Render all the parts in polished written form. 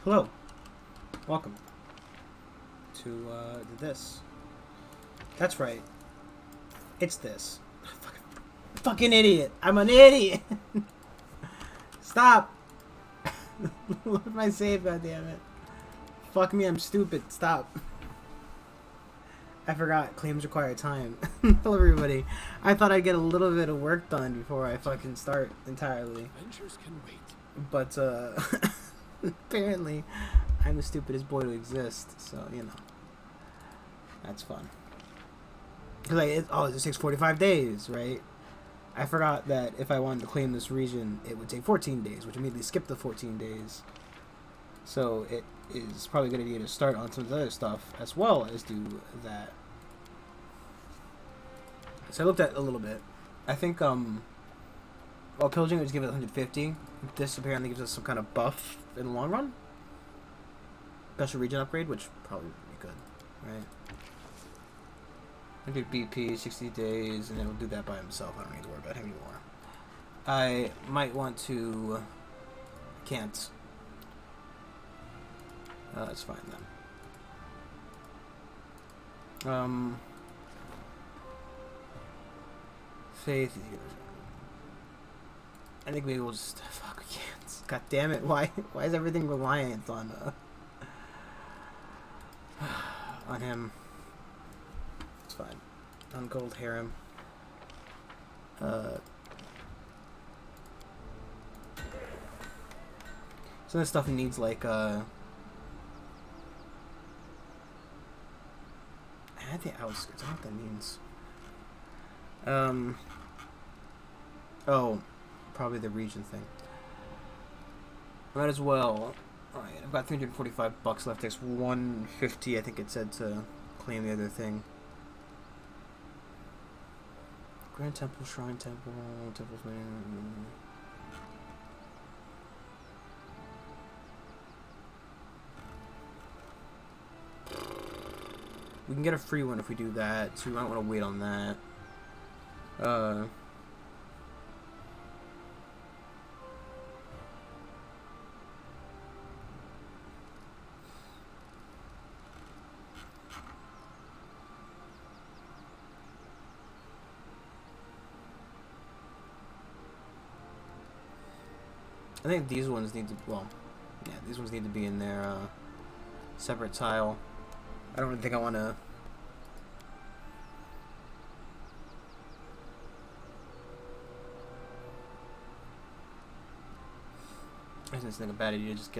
Hello. Welcome to this. That's right. It's this. Fucking idiot. I'm an idiot. Stop. Look at my save, goddammit. Fuck me, I'm stupid. Stop. I forgot. Claims require time. Hello, everybody. I thought I'd get a little bit of work done before I fucking start entirely. Adventures can wait. But, apparently, I'm the stupidest boy to exist, so, you know. That's fun. Because, like, it takes 45 days, right? I forgot that if I wanted to claim this region, it would take 14 days, which immediately skipped the 14 days. So, it is probably going to be to start on some of the other stuff, as well as do that. So, I looked at it a little bit. I think, well, Pillaging would give it 150. This apparently gives us some kind of buff in the long run. Special region upgrade, which probably would be good, right? I do BP 60 days, and it'll do that by himself. I don't need to worry about him anymore. I might want to. Can't. That's fine then. Faith. I think maybe we'll just fuck. We can't. God damn it! Why is everything reliant on on him? It's fine. On Gold Harem. Some of this stuff needs like at the outskirts. I don't know what that means. Oh, probably the region thing. Might as well. Alright, I've got 345 bucks left. Takes 150, I think it said, to claim the other thing. Grand Temple, Shrine Temple, Temple's Main. We can get a free one if we do that, so we might want to wait on that. I think these ones need to, well, yeah, these ones need to be in their separate tile. I don't think I want to. I just think a bad idea to just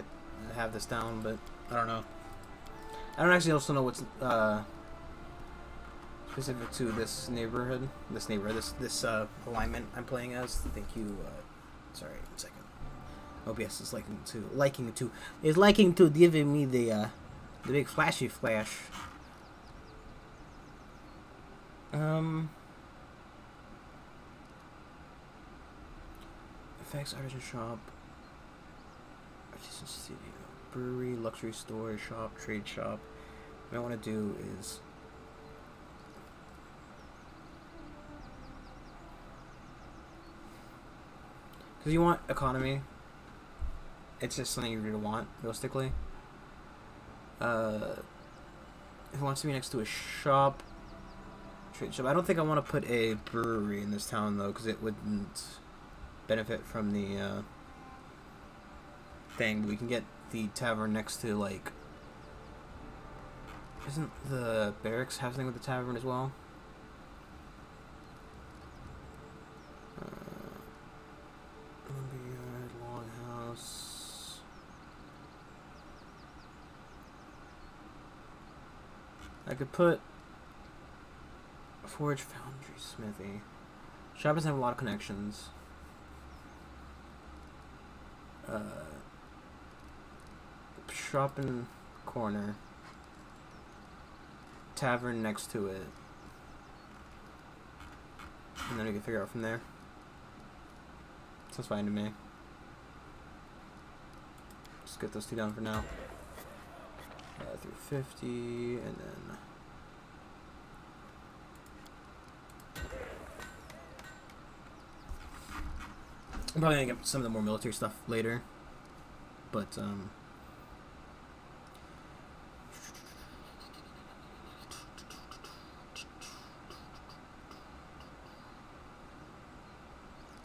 have this down, but I don't know. I don't actually also know what's specific to this neighborhood, this alignment I'm playing as. Thank you. Sorry, 1 second. OBS is liking to giving me the big flashy flash. Effects, artisan shop, artisan studio, brewery, luxury store, shop, trade shop. What I want to do is because you want economy. It's just something you really want, realistically. If it wants to be next to a shop, trade shop. I don't think I want to put a brewery in this town, though, because it wouldn't benefit from the thing. But we can get the tavern next to, like... Isn't the barracks have something with the tavern as well? Lumberyard, longhouse... I could put Forge, Foundry, Smithy. Shop doesn't have a lot of connections. Shop in corner. Tavern next to it. And then we can figure out from there. Sounds fine to me. Just get those two down for now. 350, and then I'm probably gonna get some of the more military stuff later, but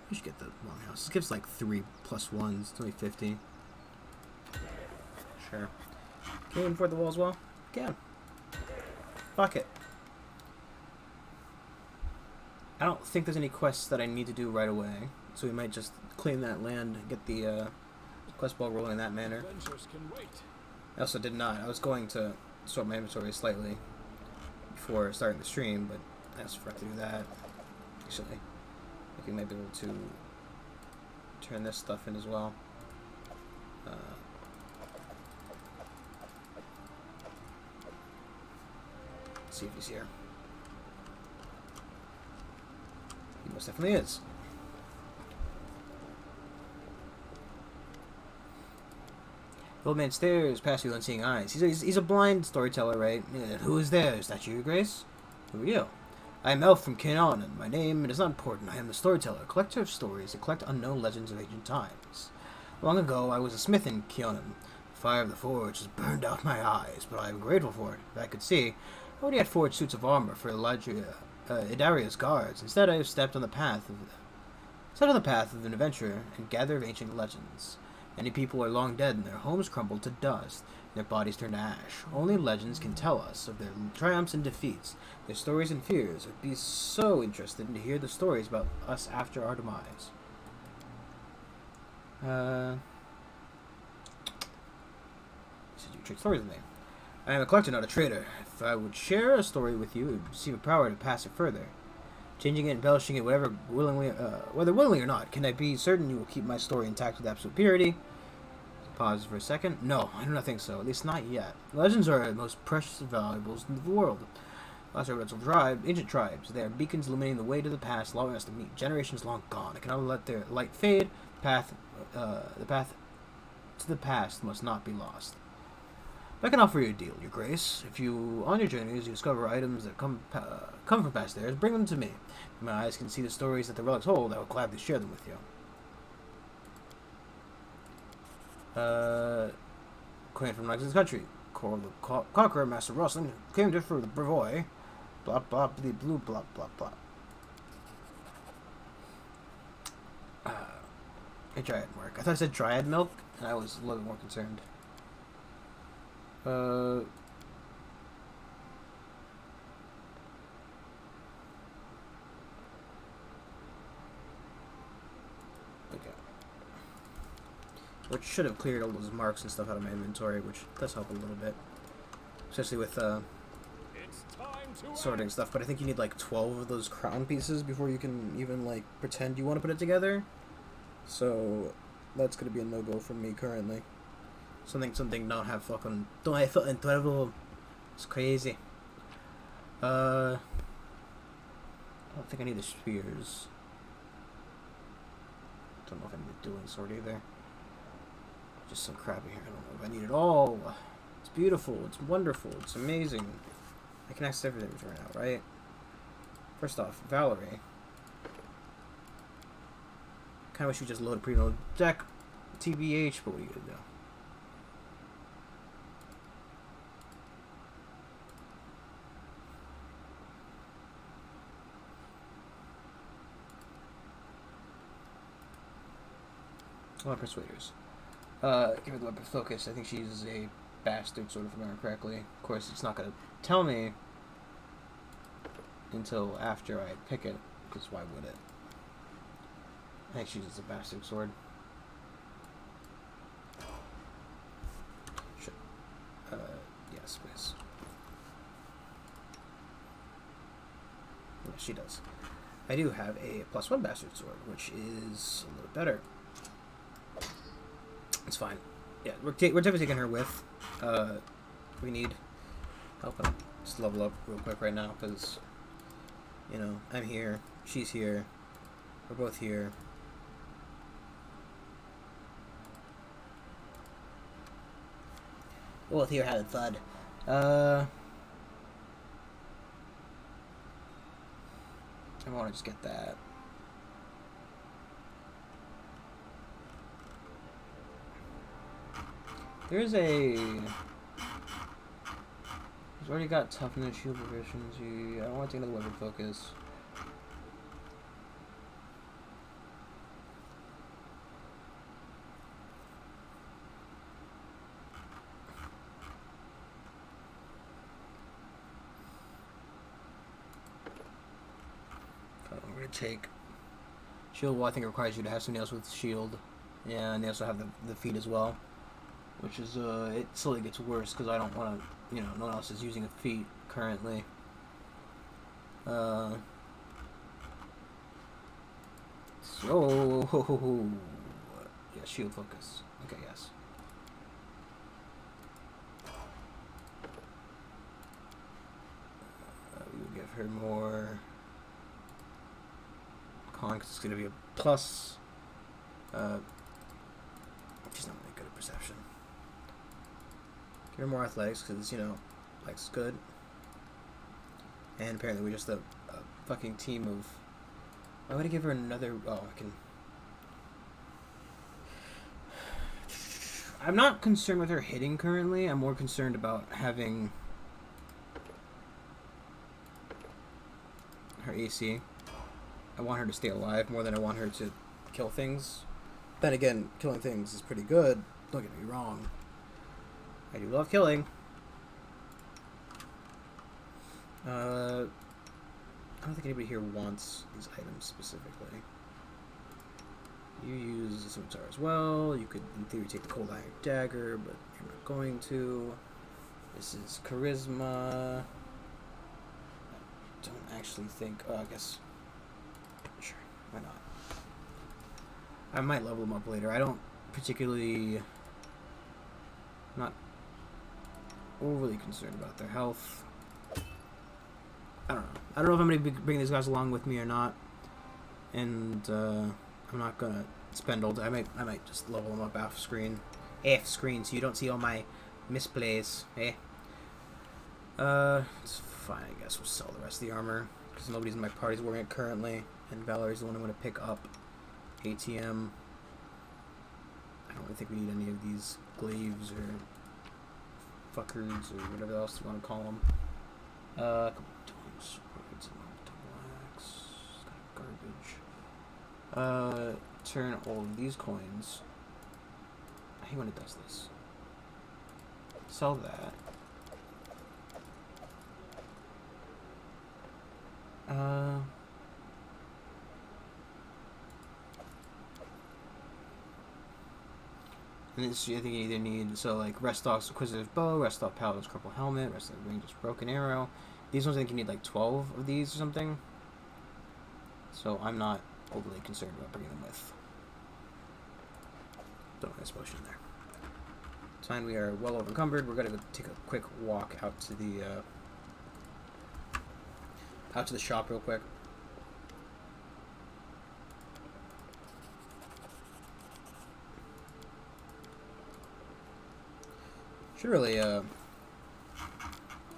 We should get the longhouse. This gives like 3+1s. It's only 50. Sure. Can we import the wall as well? Can. Fuck it. I don't think there's any quests that I need to do right away, so we might just claim that land, get the quest ball rolling in that manner. I also did not. I was going to sort my inventory slightly before starting the stream, but I also forgot to do that. Actually, I think we might be able to turn this stuff in as well. Let's see if he's here. He most definitely is. The old man stares past you unseeing eyes. He's a blind storyteller, right? Who is there? Is that you, Grace? Who are you? I am Elf from Kinoan. My name is not important. I am the storyteller, collector of stories that collect unknown legends of ancient times. Long ago, I was a smith in Kinoan. The fire of the forge has burned out my eyes, but I am grateful for it. If I could see, I already had forged suits of armor for Idaria's guards. Instead, I have stepped on the path of an adventurer and gather of ancient legends. Many people are long dead and their homes crumbled to dust, and their bodies turned to ash. Only legends can tell us of their triumphs and defeats, their stories and fears. I'd be so interested to hear the stories about us after our demise. You said you trade stories with me. I am a collector, not a trader. If I would share a story with you, it would receive a power to pass it further. Changing it, embellishing it, whether willingly or not. Can I be certain you will keep my story intact with absolute purity? Pause for a second. No, I do not think so. At least not yet. Legends are the most precious valuables in the world. Lost ancient tribes. They are beacons illuminating the way to the past, allowing us to meet generations long gone. I cannot let their light fade. The path to the past must not be lost. I can offer you a deal, Your Grace. If you, on your journeys, you discover items that come from past eras, bring them to me. If my eyes can see the stories that the relics hold, I will gladly share them with you. Queen from Nixon's country. Coral the Conqueror, Master Rustling, came to for the Bravoy. Blah, blah, blah, blue, blah, blah, blah. A dryad mark. I thought I said dryad milk, and I was a little bit more concerned. Okay. Which should have cleared all those marks and stuff out of my inventory, which does help a little bit. Especially with sorting stuff, but I think you need like 12 of those crown pieces before you can even like pretend you want to put it together. So that's gonna be a no-go for me currently. Something don't have 12. It's crazy. I don't think I need the spears. Don't know if I need the dueling sword either. Just so crappy here. I don't know if I need it all. It's beautiful. It's wonderful. It's amazing. I can access everything right now, right? First off, Valerie. Kind of wish we just load a preload deck, TBH, but what are you gonna do? A lot of persuaders. Give her the weapon focus. I think she's a bastard, sort of, if I remember correctly. Of course, it's not going to tell me until after I pick it, because why would it? I think she uses a bastard sword. Sure. Yes, please. Yeah, she does. I do have a +1 bastard sword, which is a little better. It's fine. Yeah, we're definitely taking her with. We need help him just level up real quick right now, because, you know, I'm here, she's here, we're both here. We're both here having fun. I want to just get that. There's a... He's already got toughness, shield proficiency. I don't want to take another weapon focus. take? Shield wall, I think, requires you to have somebody else with shield. Yeah, and they also have the feet as well. Which is, it slowly gets worse because I don't want to, you know, no one else is using a feat currently. So, yeah, shield focus. Okay, yes. We will give her more con because it's going to be a plus. She's not really good at perception. Give her more athletics because, you know, athletics is good. And apparently we're just a fucking team of... Why would I give her another... Oh, I can... I'm not concerned with her hitting currently. I'm more concerned about having her AC. I want her to stay alive more than I want her to kill things. Then again, killing things is pretty good. Don't get me wrong. I do love killing. I don't think anybody here wants these items specifically. You use the scimitar as well. You could, in theory, take the cold iron dagger, but you're not going to. This is charisma. I don't actually think... Oh, I guess... Sure, why not? I might level them up later. I don't particularly... Not overly concerned about their health. I don't know. I don't know if I'm going to be bringing these guys along with me or not. And, I'm not gonna spend all day. I might just level them up off screen, so you don't see all my misplays. Eh? It's fine. I guess we'll sell the rest of the armor because nobody's in my party's wearing it currently, and Valerie's the one I'm gonna pick up. ATM. I don't really think we need any of these glaives or fuckers or whatever else you want to call them. A couple of swords and double axe. Kind of garbage. Turn all of these coins. I hate when it does this. Sell that. And this, I think you either need, so like Restock's Inquisitive Bow, Restock Paladin's Purple Helmet, Restock Ranger's Broken Arrow. These ones I think you need like 12 of these or something. So I'm not overly concerned about bringing them with. Don't have this potion there. It's fine, we are well encumbered. We're gonna go take a quick walk out to the shop real quick. Should really look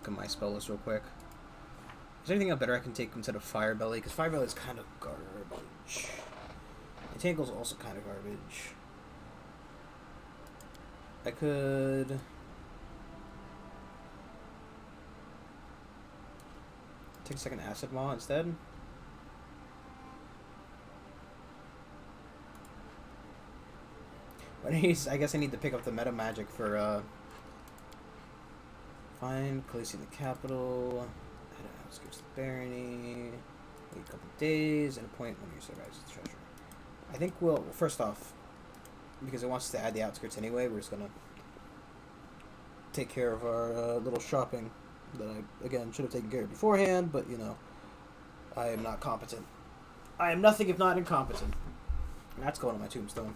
at my spell list real quick. Is there anything better I can take instead of Fire Belly? Because Fire Belly is kind of garbage. Entangle's also kind of garbage. I could... take a second Acid Maw instead. But I guess I need to pick up the meta magic for, find Khaleesi in the capital. Outskirts of the barony. Wait a couple days and appoint one of your survivors as the treasurer. I think we'll first off, because it wants us to add the outskirts anyway, we're just gonna take care of our little shopping that I again should have taken care of beforehand, but you know, I am not competent. I am nothing if not incompetent. And that's going on my tombstone.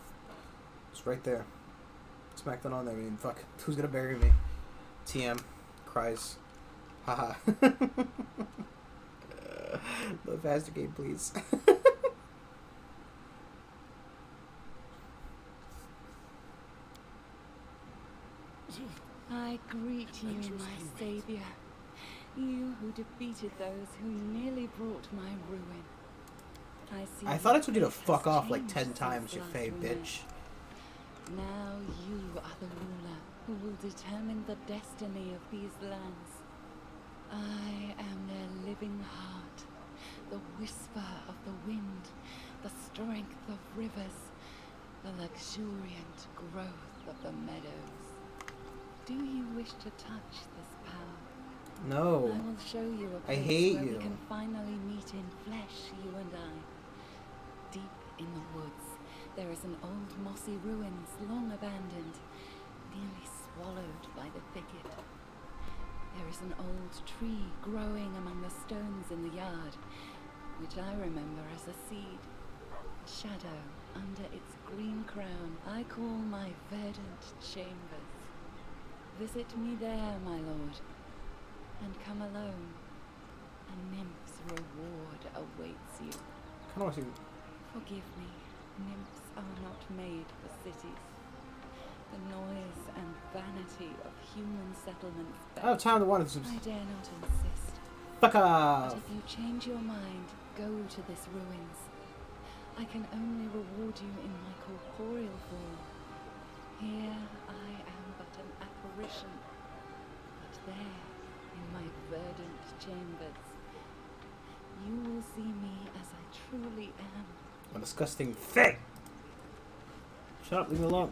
It's right there. Smack that on there. I mean, fuck, who's gonna bury me? TM cries. Haha. The faster game, please. I greet you, my savior. You who defeated those who nearly brought my ruin. I thought I told you to fuck off like 10 times, you fey bitch. Now you are the ruler who will determine the destiny of these lands. I am their living heart, the whisper of the wind, the strength of rivers, the luxuriant growth of the meadows. Do you wish to touch this power? No. I will show you a I place hate where you. we can finally meet in flesh, you and I. Deep in the woods, there is an old mossy ruins, long abandoned, nearly swallowed by the thicket. There is an old tree growing among the stones in the yard, which I remember as a seed, a shadow under its green crown I call my verdant chambers. Visit me there, my lord, and come alone. A nymph's reward awaits you. Kind of want to. Forgive me, nymphs are not made for cities. The noise and vanity of human settlements. I have time to want to. I dare not insist. Fuck But off. if you change your mind, go to this ruins. I can only reward you in my corporeal form. Here I am but an apparition. But there, in my verdant chambers, you will see me as I truly am. A disgusting thing. Shut up, leave me alone.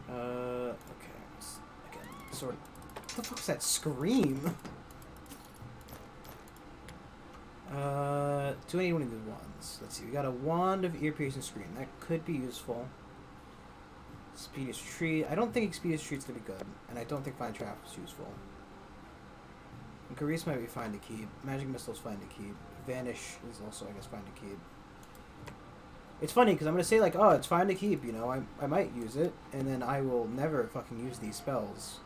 Okay. Again, sort of. What the fuck was that scream? Do I need one of these wands? Let's see. We got a wand of ear-piercing scream. That could be useful. Expeditious Retreat. I don't think Expeditious Retreat's gonna be good, and I don't think Find Trap is useful. And Carice might be fine to keep. Magic Missil's fine to keep. Vanish is also, I guess, fine to keep. It's funny, because I'm gonna say, like, oh, it's fine to keep, you know, I might use it, and then I will never fucking use these spells.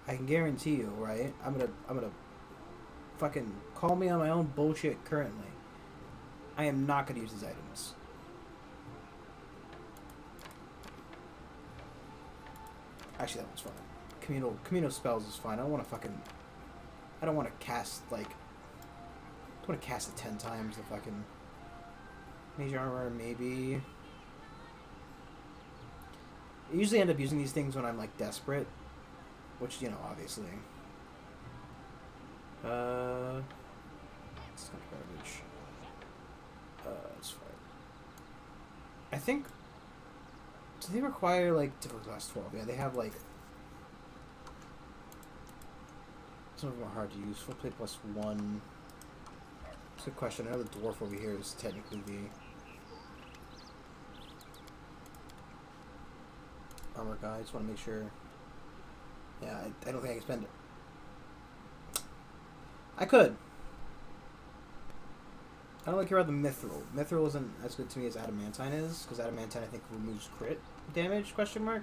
I can guarantee you, right? I'm gonna fucking call me on my own bullshit currently. I am not gonna use these items. Actually, that one's fine. Communal spells is fine. I don't want to fucking. I don't want to cast like. I don't want to cast it 10 times. The fucking. Mage armor, maybe. I usually end up using these things when I'm like desperate, which you know, obviously. It's kind of garbage. It's fine. I think. Do they require, like, difficult class 12? Yeah, they have, like... Some of them are hard to use. Full plate plus 1. It's a good question. I know the dwarf over here is technically the... armor guy. I just want to make sure... Yeah, I don't think I can spend it. I could. I don't really care about the mithril. Mithril isn't as good to me as adamantine is, because adamantine I think removes crit damage, question mark.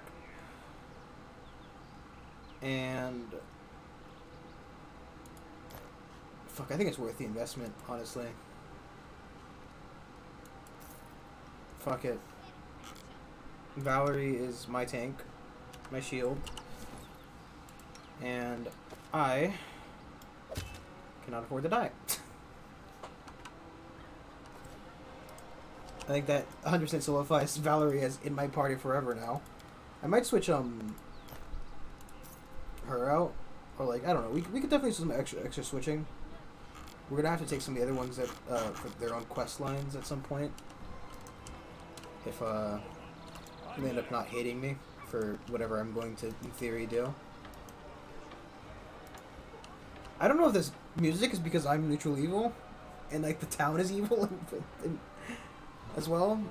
And... Fuck, I think it's worth the investment, honestly. Fuck it. Valerie is my tank, my shield. And I cannot afford to die. I think that 100% solidifies Valerie as in my party forever now. I might switch her out, or like I don't know. We could definitely do some extra switching. We're gonna have to take some of the other ones that for their own quest lines at some point. If they end up not hating me for whatever I'm going to in theory do. I don't know if this music is because I'm neutral evil, and like the town is evil and as well.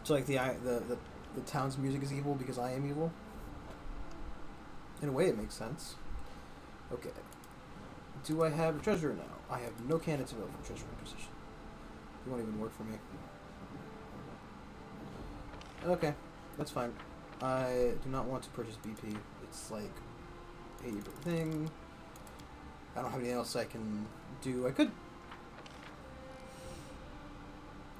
So like the town's music is evil because I am evil. In a way, it makes sense. Okay. Do I have a treasurer now? I have no candidates available for treasurer position. It won't even work for me. Okay, that's fine. I do not want to purchase BP. It's like a thing. I don't have anything else I can do. I could.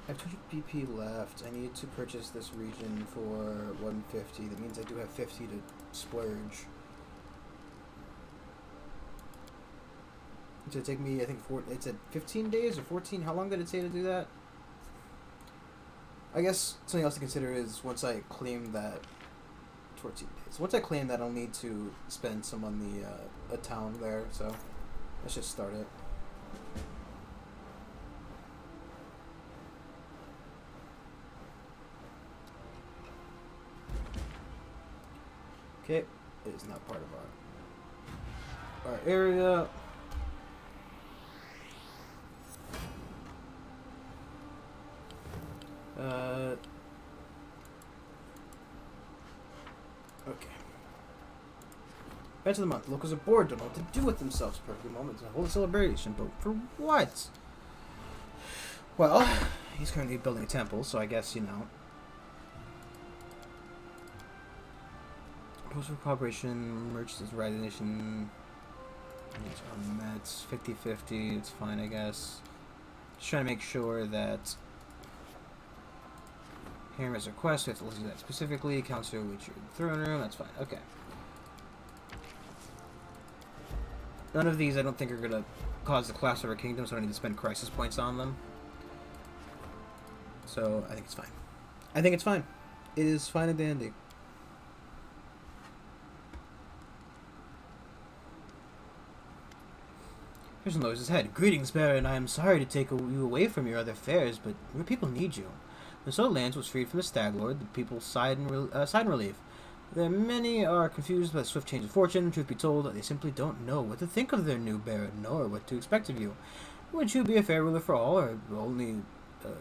I have 200 BP left. I need to purchase this region for 150. That means I do have 50 to splurge. It's gonna take me, I think, it's at 15 days or 14. How long did it say to do that? I guess something else to consider is once I claim that 14 days. Once I claim that, I'll need to spend some on the a town there. So let's just start it. Okay, it is not part of our area. Okay. Event of the month. Locals are bored, don't know what to do with themselves. Perfect moment to hold a celebration, but for what? Well, he's currently building a temple, so I guess, you know. Post for cooperation, merchants, resignation. These are met. 50-50. It's fine, I guess. Just trying to make sure that. Here is a request. We have to listen to that specifically. Counselor, reach your throne room. That's fine. Okay. None of these I don't think are going to cause the collapse of our kingdom, so I don't need to spend crisis points on them. So, I think it's fine. I think it's fine. It is fine and dandy. Person lowers his head. Greetings, Baron. I am sorry to take you away from your other affairs, but your people need you. When Soul Lands was freed from the Stag Lord, the people sighed in relief. There many are confused by the swift change of fortune. Truth be told, they simply don't know what to think of their new Baron, nor what to expect of you. Would you be a fair ruler for all, or only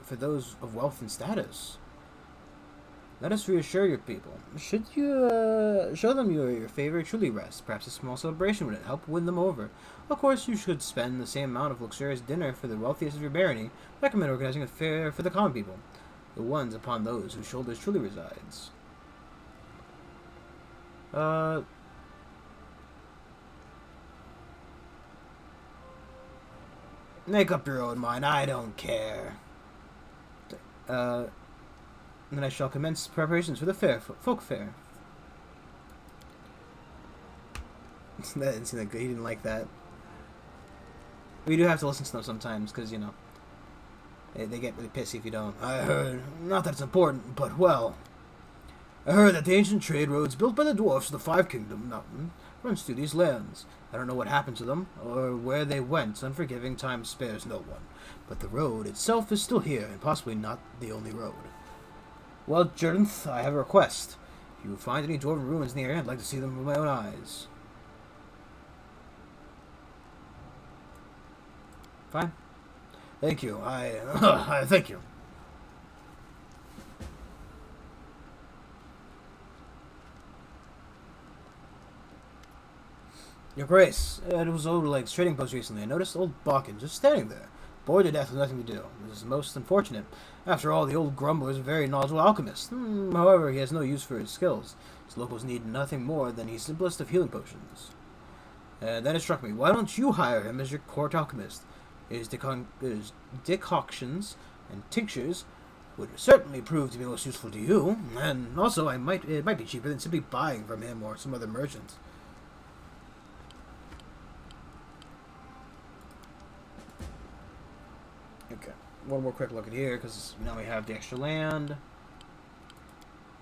for those of wealth and status? Let us reassure your people. Should you show them your favor truly rests, perhaps a small celebration would help win them over. Of course, you should spend the same amount of luxurious dinner for the wealthiest of your barony. Recommend organizing a fair for the common people, the ones upon those whose shoulders truly resides. Make up your own mind. I don't care. And then I shall commence preparations for the fair, folk fair. That didn't seem that good. He didn't like that. We do have to listen to them sometimes, because, you know, they get really pissy if you don't. I heard, not that it's important, but, well, I heard that the ancient trade roads built by the dwarfs of the Five Kingdom Mountain runs through these lands. I don't know what happened to them, or where they went. Unforgiving time spares no one. But the road itself is still here, and possibly not the only road. Well, Jernth, I have a request. If you find any dwarven ruins in the area, I'd like to see them with my own eyes. Fine. Thank you. I thank you. Your Grace, it was Old Lake's trading post recently. I noticed old Balkan just standing there, bored to death with nothing to do. This is most unfortunate. After all, the old grumbler is a very knowledgeable alchemist. However, he has no use for his skills. His locals need nothing more than the simplest of healing potions. Then it struck me, why don't you hire him as your court alchemist? His decoctions and tinctures would certainly prove to be most useful to you, and also it might be cheaper than simply buying from him or some other merchant. Okay, one more quick look at here, because now we have the extra land.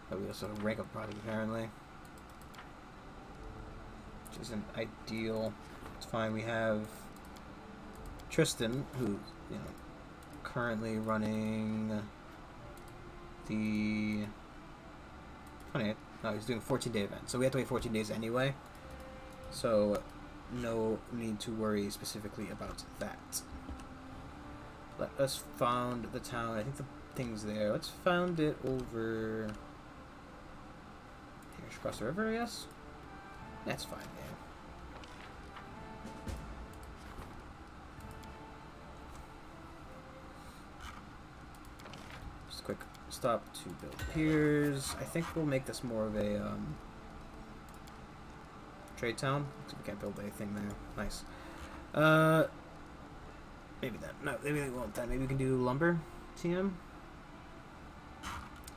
But we also have a rank up project, apparently. Which isn't ideal. It's fine, we have Tristan, who's, you know, currently running the 28th. No, he's doing a 14-day event, so we have to wait 14 days anyway. So, no need to worry specifically about that. Let us found the town. I think the thing's there. Let's found it over here, across the river, I guess. That's fine, man. Just a quick stop to build piers. I think we'll make this more of a trade town. So we can't build anything there. Nice. Maybe that. No, maybe we won't. That. Maybe we can do lumber. TM.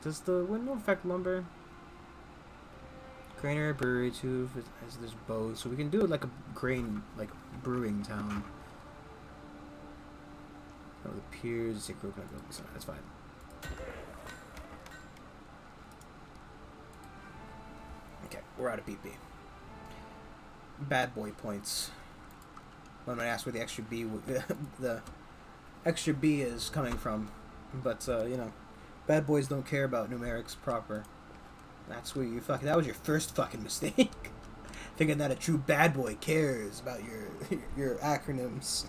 Does the window affect lumber? Granary, brewery too. As there's both, so we can do it like a grain, like brewing town. Oh, the piers. That's fine. we're out of PP. Bad boy points. I'm gonna ask where the extra B, the extra B is coming from, but you know, bad boys don't care about numerics proper. That's where you fucking. That was your first fucking mistake. Thinking that a true bad boy cares about your acronyms.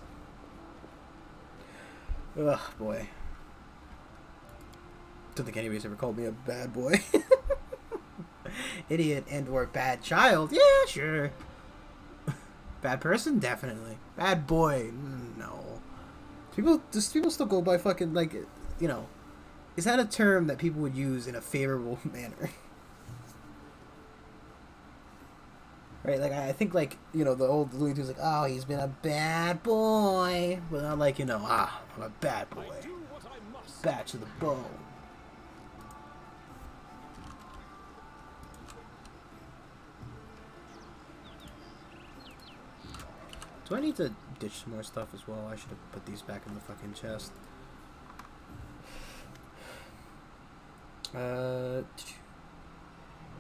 Ugh, boy. Don't think anybody's ever called me a bad boy. Idiot and or bad child. Yeah, sure. Bad person? Definitely. Bad boy? No. People still go by fucking, like, you know, is that a term that people would use in a favorable manner? Right, like, I think, like, you know, the old Looney Tunes, like, oh, he's been a bad boy. But not like, you know, I'm a bad boy. Bad to the bone. Do I need to ditch some more stuff as well? I should have put these back in the fucking chest.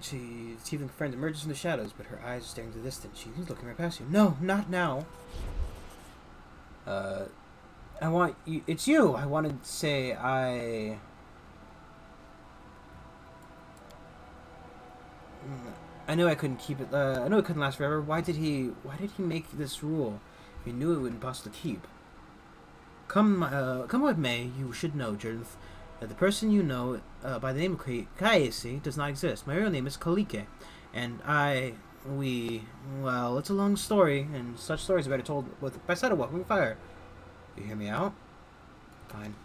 Tiefling friend emerges from the shadows, but her eyes are staring to the distance. She's looking right past you. No, not now. I want you. It's you. I wanted to say I knew I couldn't keep it. I know it couldn't last forever. Why did he make this rule? He knew it wouldn't possibly keep. Come what may, you should know, Jernth, that the person you know by the name of Kaesi does not exist. My real name is Kalike, and well, it's a long story, and such stories are better told by sight of welcoming fire. You hear me out? Fine.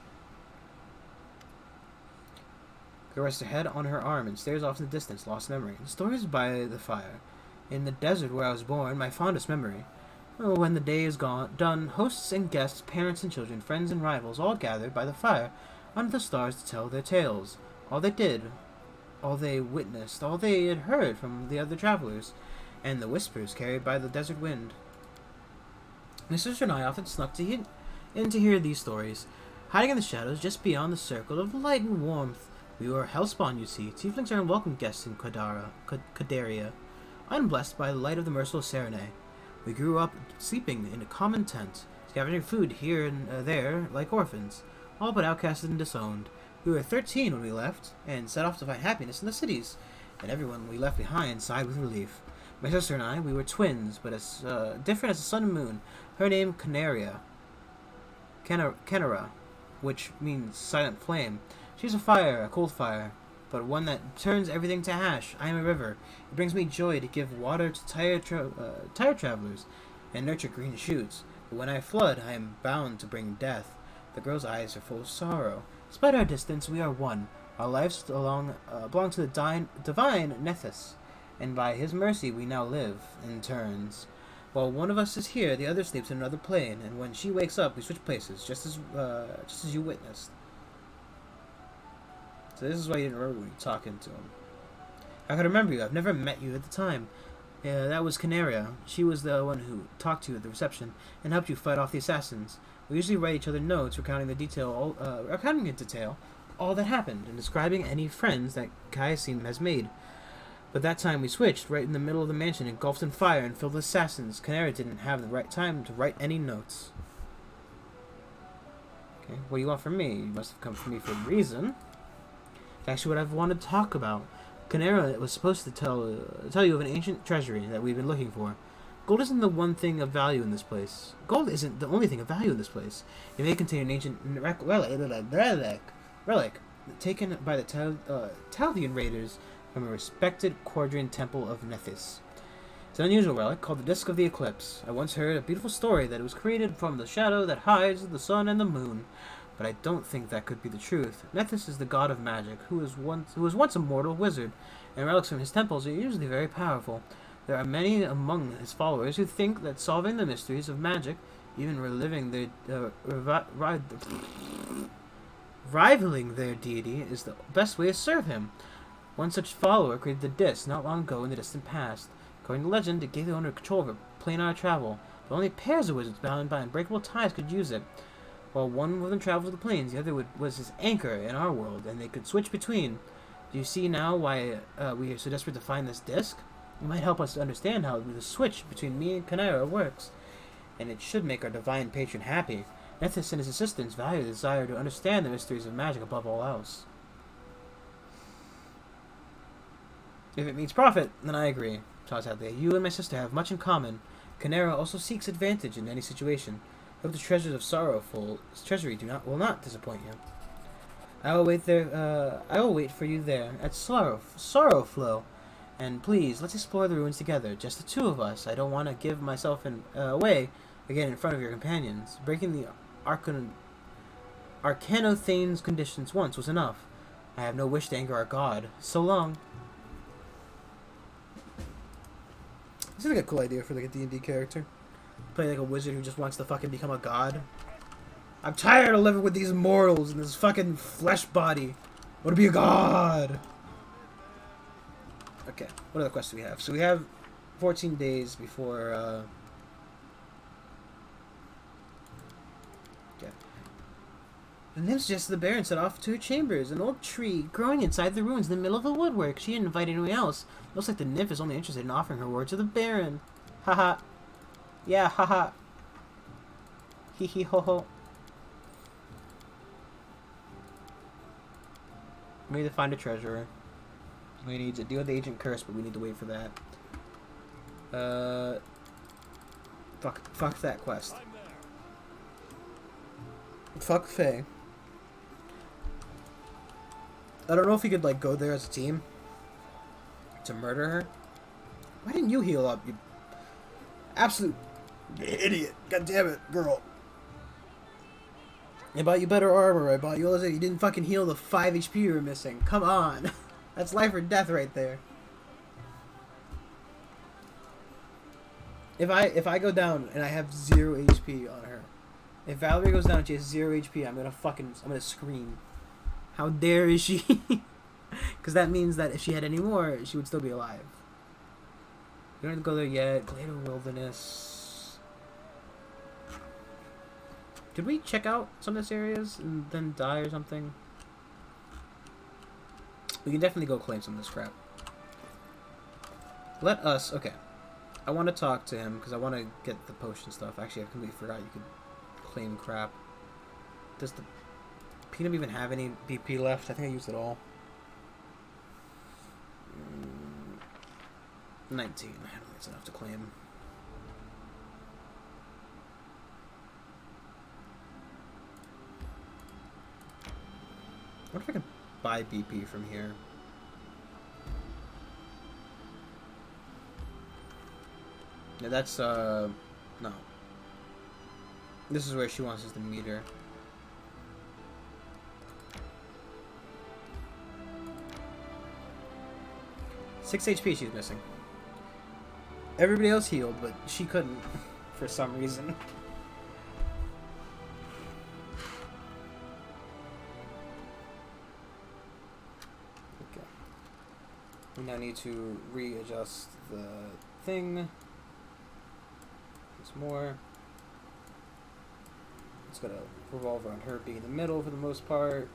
Girl rests her head on her arm and stares off in the distance, lost memory. The story is by the fire. In the desert where I was born, my fondest memory. Oh, when the day is done, hosts and guests, parents and children, friends and rivals, all gathered by the fire under the stars to tell their tales. All they did, all they witnessed, all they had heard from the other travelers, and the whispers carried by the desert wind. My sister and I often snuck in to hear these stories, hiding in the shadows just beyond the circle of light and warmth. We were hellspawn, you see. Tieflings are unwelcome guests in Kadaria, unblessed by the light of the merciful Serenay. We grew up sleeping in a common tent, scavenging food here and there like orphans, all but outcasted and disowned. We were 13 when we left, and set off to find happiness in the cities, and everyone we left behind sighed with relief. My sister and I, we were twins, but as different as the sun and moon. Her name, Canara, which means silent flame. She's a fire, a cold fire, but one that turns everything to ash. I am a river. It brings me joy to give water to tired travelers and nurture green shoots. But when I flood, I am bound to bring death. The girl's eyes are full of sorrow. Despite our distance, we are one. Our lives belong to the divine Nethys, and by his mercy we now live in turns. While one of us is here, the other sleeps in another plane, and when she wakes up, we switch places, just as you witnessed. So this is why you didn't remember when you were talking to him. I could remember you. I've never met you at the time. That was Canaria. She was the one who talked to you at the reception and helped you fight off the assassins. We usually write each other notes recounting in detail all that happened and describing any friends that Kaiasim has made. But that time we switched, right in the middle of the mansion, engulfed in fire and filled with assassins. Canaria didn't have the right time to write any notes. Okay, what do you want from me? You must have come for me for a reason. Actually, what I've wanted to talk about. Canera was supposed to tell you of an ancient treasury that we've been looking for. Gold isn't the one thing of value in this place. Gold isn't the only thing of value in this place. It may contain an ancient relic taken by the Taldian raiders from a respected Quadrian temple of Nethys. It's an unusual relic called the Disc of the Eclipse. I once heard a beautiful story that it was created from the shadow that hides the sun and the moon. But I don't think that could be the truth. Nethys is the god of magic, who was once a mortal wizard, and relics from his temples are usually very powerful. There are many among his followers who think that solving the mysteries of magic, even rivaling their deity, is the best way to serve him. One such follower created the disc not long ago in the distant past. According to legend, it gave the owner control over planar travel, but only pairs of wizards bound by unbreakable ties could use it. While one of them traveled to the plains, the other was his anchor in our world, and they could switch between. Do you see now why we are so desperate to find this disc? It might help us to understand how the switch between me and Chimera works, and it should make our divine patron happy. Nethys and his assistants value the desire to understand the mysteries of magic above all else. If it means profit, then I agree. Sadly, you and my sister have much in common. Chimera also seeks advantage in any situation. I hope the treasures of Sorrowful treasury will not disappoint you. I will wait for you there at Sorrowflow. And please, let's explore the ruins together, just the two of us. I don't want to give myself away again in front of your companions. Breaking the Arcanothane's conditions once was enough. I have no wish to anger our god. So long. This is like a cool idea for like a D&D character. Play like a wizard who just wants to fucking become a god. I'm tired of living with these mortals in this fucking flesh body. I want to be a god. Okay, what other quests do we have? So we have 14 days before, okay. The nymphs suggested the Baron set off to her chambers, an old tree growing inside the ruins in the middle of the woodwork. She didn't invite anyone else. Looks like the nymph is only interested in offering her word to the Baron. Haha. Yeah, haha. Hee hee ho ho. We need to find a treasurer. We need to deal with the Agent Curse, but we need to wait for that. Fuck that quest. Fuck Faye. I don't know if we could, like, go there as a team to murder her. Why didn't you heal up, you absolute idiot? God damn it, girl. I bought you better armor. I bought you all this. You didn't fucking heal the 5 HP you were missing. Come on. That's life or death right there. If I go down and I have 0 HP on her, if Valerie goes down and she has 0 HP, I'm gonna scream. How dare is she? Because that means that if she had any more, she would still be alive. We don't have to go there yet. Glado Wilderness. Did we check out some of these areas and then die or something? We can definitely go claim some of this crap. Let us... Okay. I want to talk to him because I want to get the potion stuff. Actually, I completely forgot you could claim crap. Does the Peanut even have any BP left? I think I used it all. 19. I don't think it's enough to claim. I wonder if I can buy BP from here. Yeah, that's, no. This is where she wants us to meet her. Six HP she's missing. Everybody else healed, but she couldn't for some reason. Okay. We now need to readjust the thing. Once more. It's gonna revolve around her being in the middle for the most part.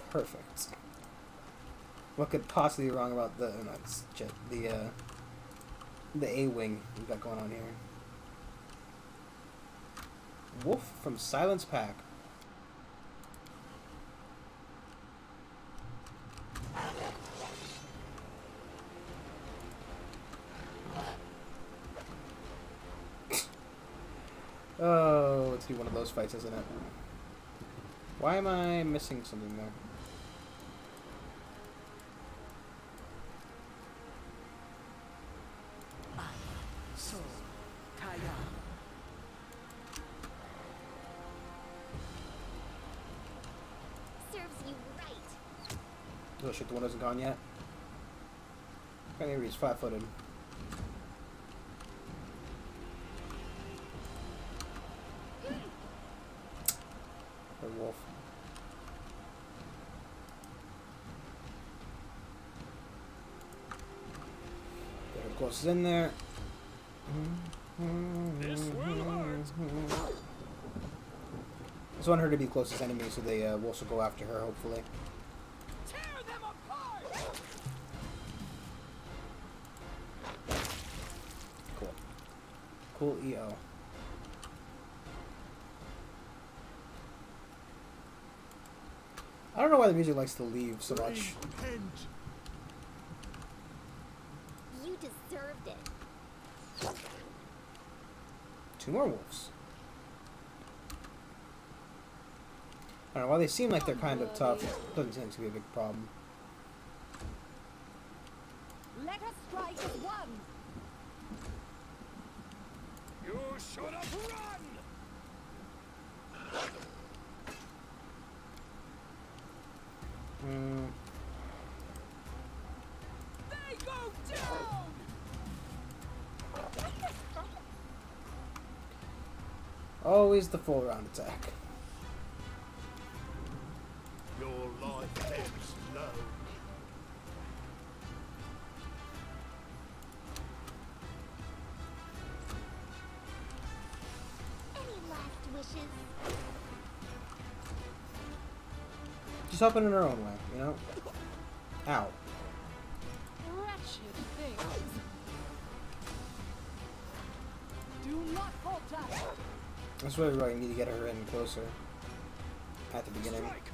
Perfect. What could possibly be wrong about the A-wing we've got going on here? Wolf from Silence Pack. Oh, let's do one of those fights, isn't it? Why am I missing something there? Oh shit, the one hasn't gone yet. Maybe he's flat-footed. Or wolf. Get her close in there. This will hurt. just want her to be the closest enemy, so they will also go after her, hopefully. Tear them apart! Cool. Cool EO. I don't know why the music likes to leave so much. You deserved it. 2 more wolves. I don't know, while they seem like they're kind of tough, it doesn't seem to be a big problem. Let us strike as one. You should have run! They go down! Always the full round attack. Your life ebbs low. Any last wishes? Just helping in her own way, you know? Ow. Wretched things. Do not falter. That's why we really need to get her in closer. At the beginning. Strike.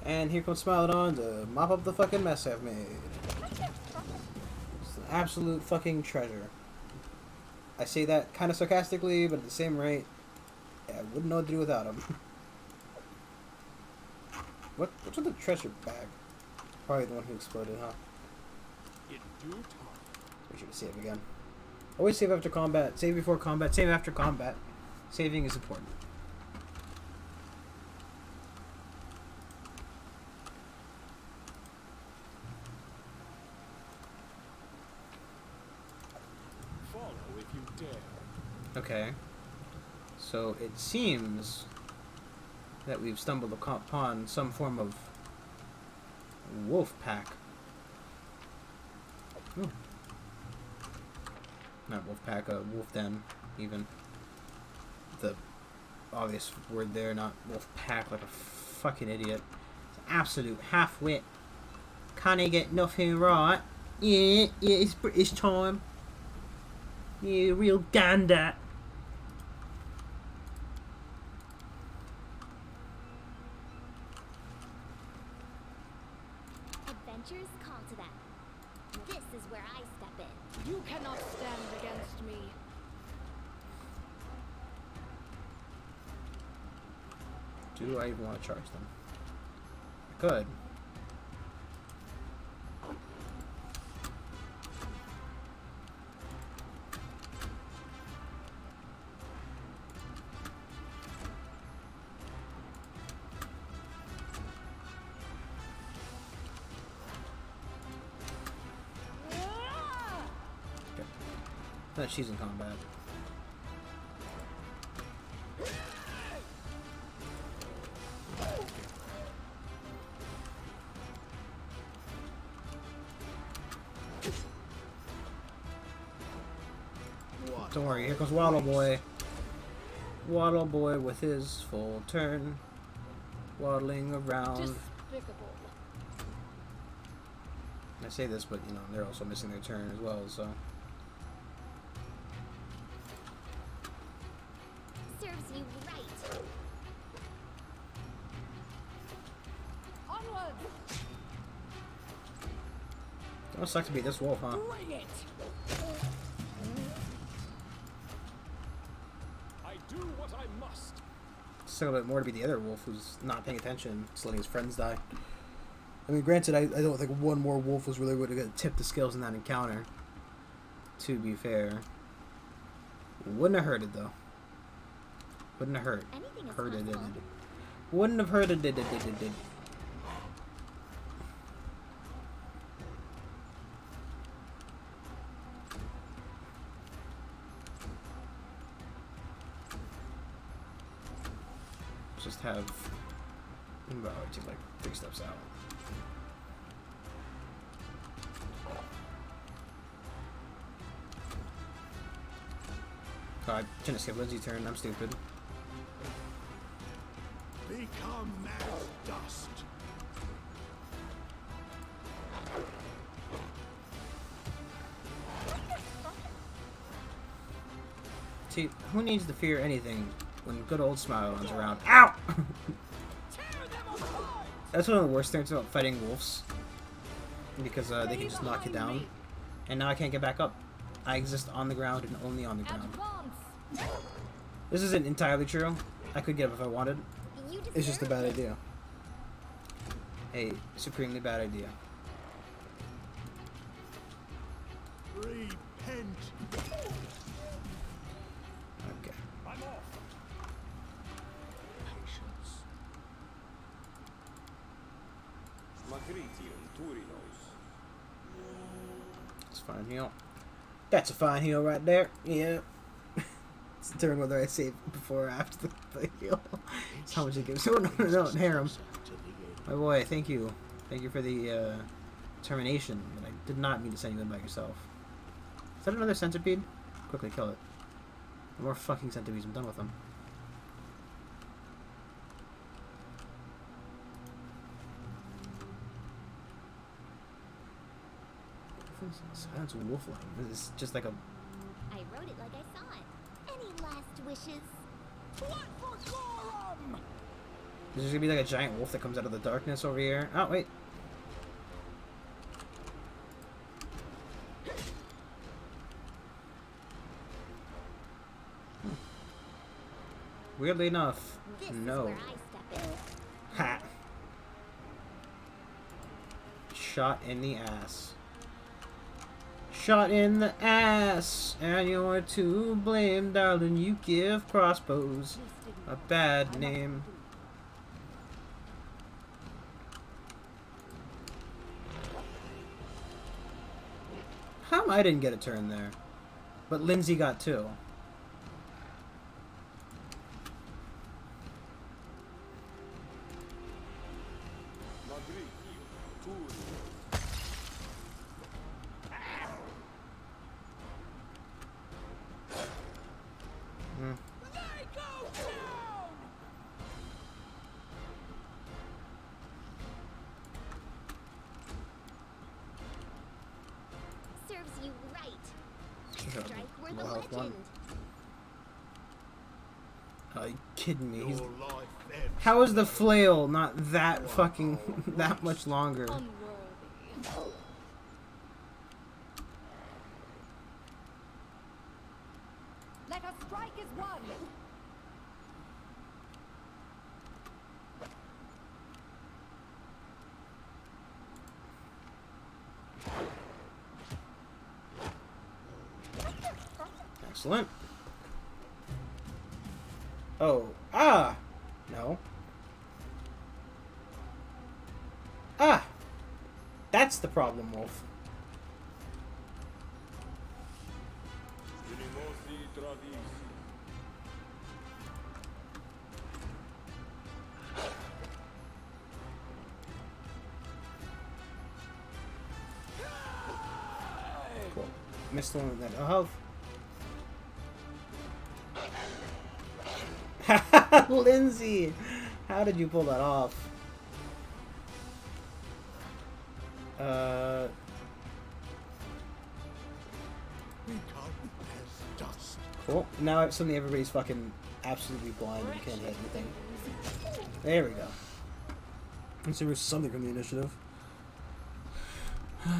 And here comes Smilodon to mop up the fucking mess I've made. It's an absolute fucking treasure. I say that kind of sarcastically, but at the same rate, I wouldn't know what to do without him. What's with the treasure bag? Probably the one who exploded, huh? In due time. We should save again. Always save after combat. Save before combat. Save after combat. Saving is important. Follow if you dare. Okay. So it seems that we've stumbled upon some form of wolf pack. Ooh. Not wolf pack, wolf den, even. The obvious word there, not wolf pack, like a fucking idiot. It's an absolute half-wit. Can't he get nothing right? Yeah, it's British time. Yeah, real gander. Adventures call to them. This is where I step in. You cannot stand against me. Do I even want to charge them? I could. No, she's in combat. Don't worry, here comes Waddle Boy. Waddle Boy with his full turn. Waddling around. Despicable. I say this, but you know, they're also missing their turn as well, so. Serves you right. Onward. It must suck to be this wolf, huh? Bring it. I do what I must. It's a little bit more to be the other wolf who's not paying attention, just letting his friends die. I mean, granted, I don't think one more wolf was really going to tip the scales in that encounter. To be fair. Wouldn't have hurted, though. Wouldn't have hurt. Anything is Hurted it. possible. Wouldn't have hurted it. Just have... Well, I take like 3 steps out. Oh, I shouldn't have skipped Lindsay's turn. I'm stupid. Become as dust. See, who needs to fear anything when good old Smile runs around? Ow! That's one of the worst things about fighting wolves. Because they can just knock you down. And now I can't get back up. I exist on the ground and only on the ground. This isn't entirely true. I could get up if I wanted. It's just a bad idea. A supremely bad idea. Repent. Okay. I'm off. Patience. It's fine heal. That's a fine heal right there. Yeah. It's determined whether I save before or after the heal. That's how much it gives. Oh, no, Harem. My boy, thank you. Thank you for the termination. But I did not mean to send you in by yourself. Is that another centipede? Quickly kill it. No more fucking centipedes. I'm done with them. Silence wolf line. This is just like a. I wrote it like I saw it. Any last wishes? What for Gorum? There's gonna be like a giant wolf that comes out of the darkness over here. Oh wait. Weirdly enough, This no. is where I step in. Ha! Shot in the ass. Shot in the ass! And you're to blame, darling. You give crossbows a bad name. How come I didn't get a turn there? But Lindsay got two. Serves you right. Strike worth Low a health one. legend. Are you kidding me? He's... Your life ebbs. How is the flail not that fucking that much longer? Unworthy. Let us strike as one. Excellent. Oh. Ah! No. Ah! That's the problem, Wolf. Cool. Missed the one with that health. Lindsay! How did you pull that off? Become as dust. Cool. Now suddenly everybody's fucking absolutely blind and can't hit anything. There we go. Let's see if there's something from the initiative. Do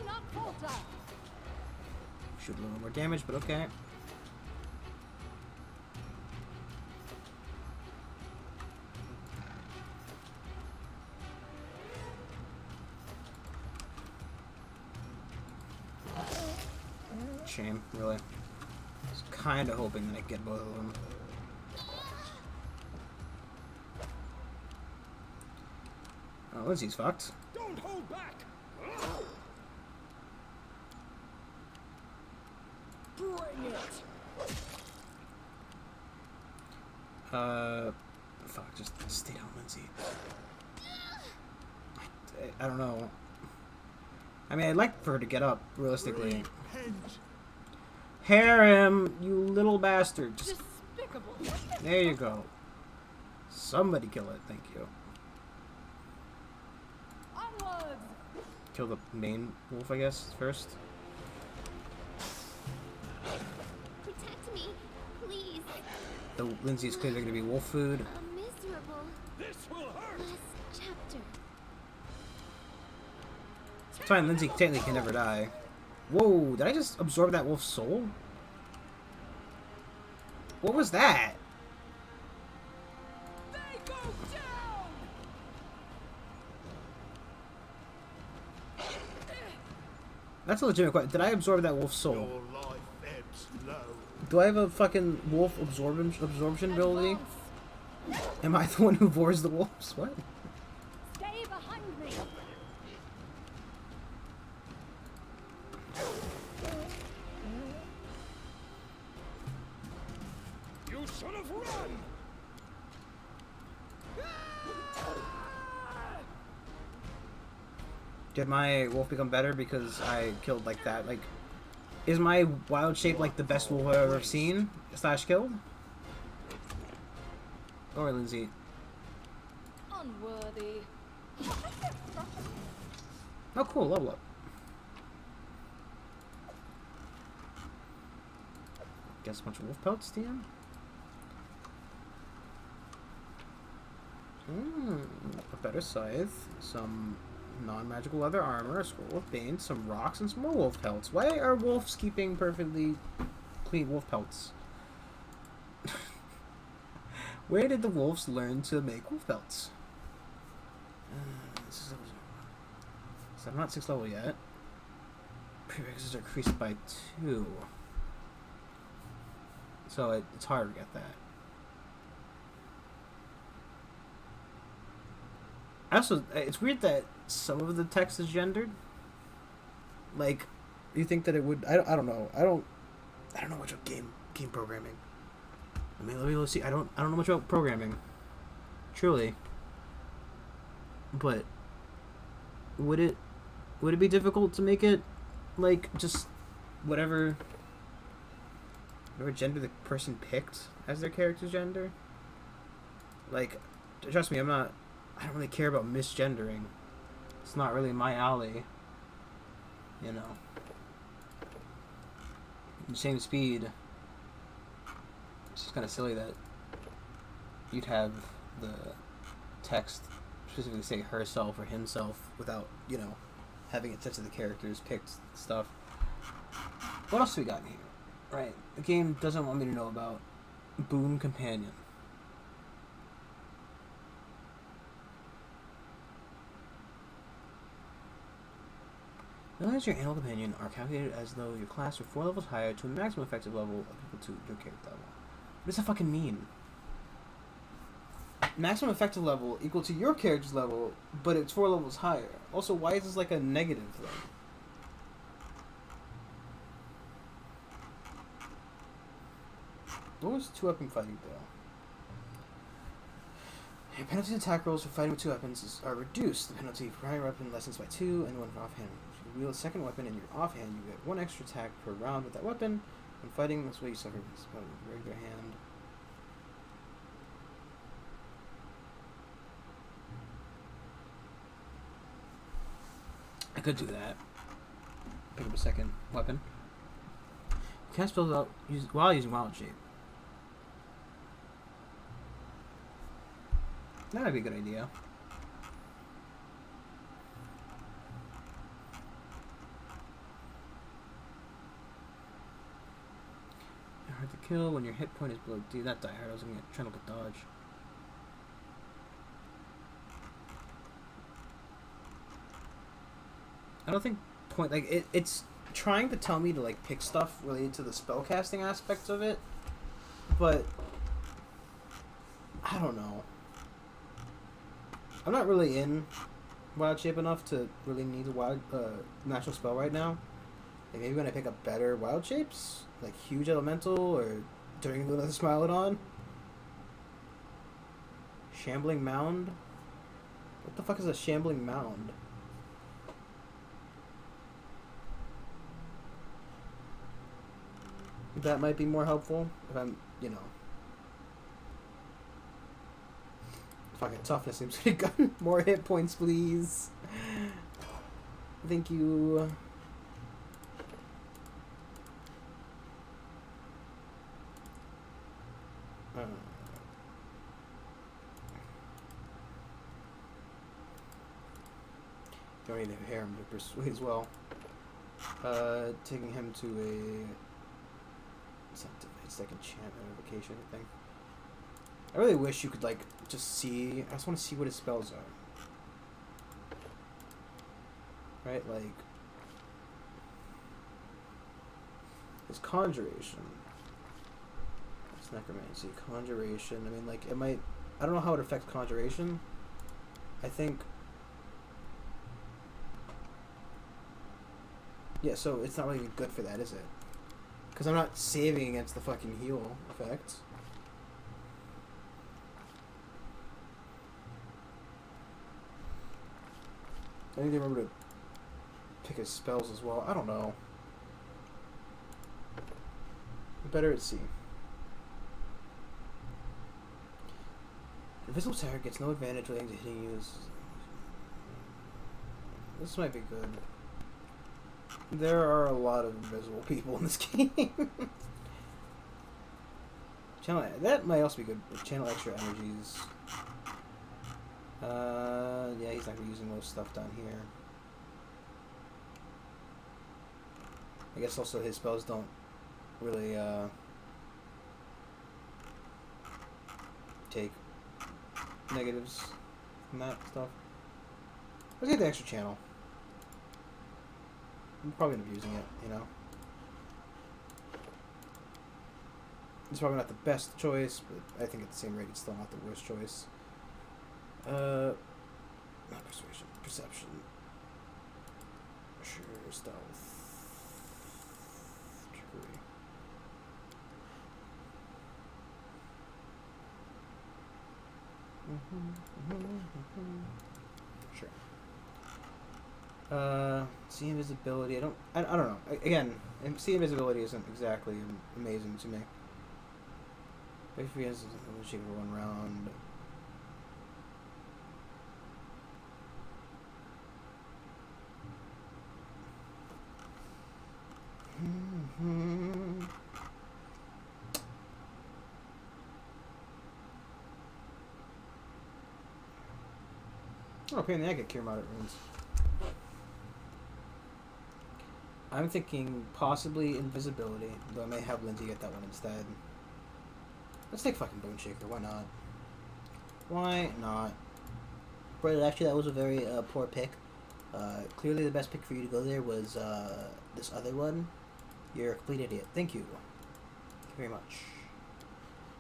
not falter. Should a little more damage, but okay. Shame, really. I was kind of hoping that I'd get both of them. Oh, Lindsay's fucked. Don't hold back. Bring it. Fuck, just stay down, Lindsay. I don't know. I mean, I'd like for her to get up, realistically. Repent. Harem, you little bastard. Just, Despicable. there you go. Somebody kill it, thank you. Onwards. Kill the main wolf, I guess, first. Protect me, please. The Lindsay's clearly going to be wolf food. A miserable This will hurt. last chapter. It's fine, Lindsay technically can never die. Whoa, did I just absorb that wolf's soul? What was that? They go down. That's a legitimate question. Did I absorb that wolf's soul? Your life ebbs low. Do I have a fucking wolf absorption ability? Am I the one who bores the wolves? What? Stay behind me. You should have run. Did my wolf become better because I killed like that? Like, is my wild shape like the best wolf I've ever seen / killed? Or Lindsay? Unworthy. Oh, cool, level up. Guess a bunch of wolf pelts, DM. A better scythe, some non-magical leather armor, a scroll of bane, some rocks, and some more wolf pelts. Why are wolves keeping perfectly clean wolf pelts? Where did the wolves learn to make wolf pelts? So I'm not 6th level yet. Prerequisites are increased by 2. So it's hard to get that. Also, it's weird that some of the text is gendered. Like, you think that it would? I don't know. I don't know much about game programming. I mean, let's see. I don't know much about programming. Truly. But would it be difficult to make it like just whatever gender the person picked as their character's gender? Like, trust me, I don't really care about misgendering. It's not really my alley. You know. Same speed. It's just kind of silly that you'd have the text specifically say herself or himself without, you know, having it set to the characters picked stuff. What else have we got in here? Right. The game doesn't want me to know about Boon Companion. Abilities your animal companion are calculated as though your class were 4 levels higher to a maximum effective level equal to your character level. What does that fucking mean? Maximum effective level equal to your character's level, but it's 4 levels higher. Also, why is this like a negative thing? What was 2-weapon fighting though? Your penalty attack rolls for fighting with 2 weapons are reduced. The penalty for primary weapon lessens by 2, and 1 for offhand. If you wield a second weapon in your offhand, you get 1 extra attack per round with that weapon. When fighting, this way you suffer with regular hand. I could do that. Pick up a second weapon. You can't spell it out while using wild shape. That'd be a good idea. Hard to kill when your hit point is below D. That die hard. I was gonna try to dodge. I don't think point like it's trying to tell me to like pick stuff related to the spellcasting aspects of it, but I don't know. I'm not really in wild shape enough to really need a wild natural spell right now. Like maybe when I pick up better wild shapes, like huge elemental or during the Smilodon. Shambling mound. What the fuck is a shambling mound? that might be more helpful if I'm, you know. Fucking toughness seems pretty good. More hit points, please. Thank you. Don't need to hear him to persuade as well. Taking him to a... It's like enchantment invocation thing. I really wish you could, like, just see... I just want to see what his spells are. Right, like... His conjuration. It's necromancy. Conjuration. I mean, like, it might... I don't know how it affects conjuration. I think... Yeah, so it's not really good for that, is it? Because I'm not saving against the fucking heal effect. I need to remember to pick his spells as well. I don't know. Better at sea. Invisible Terror gets no advantage relating to hitting you. This might be good. There are a lot of invisible people in this game. Channel, that might also be good. Channel extra energies. Yeah, he's not gonna be using most stuff down here. I guess also his spells don't really take negatives from that stuff. Let's get the extra channel. I'm probably gonna be using it, you know. It's probably not the best choice, but I think at the same rate it's still not the worst choice. Not persuasion, perception. Sure, stealth. Trickery. Sure. See invisibility. I don't know. Again, see invisibility isn't exactly amazing to me. If he has a shape for one round. Oh, pain in the neck at Cure Moderate Runes. I'm thinking possibly invisibility, though I may have Lindsay get that one instead. Let's take fucking Bone Shaker, why not? Why not? Right, actually that was a very poor pick. Clearly the best pick for you to go there was this other one. You're a complete idiot. Thank you. Thank you very much.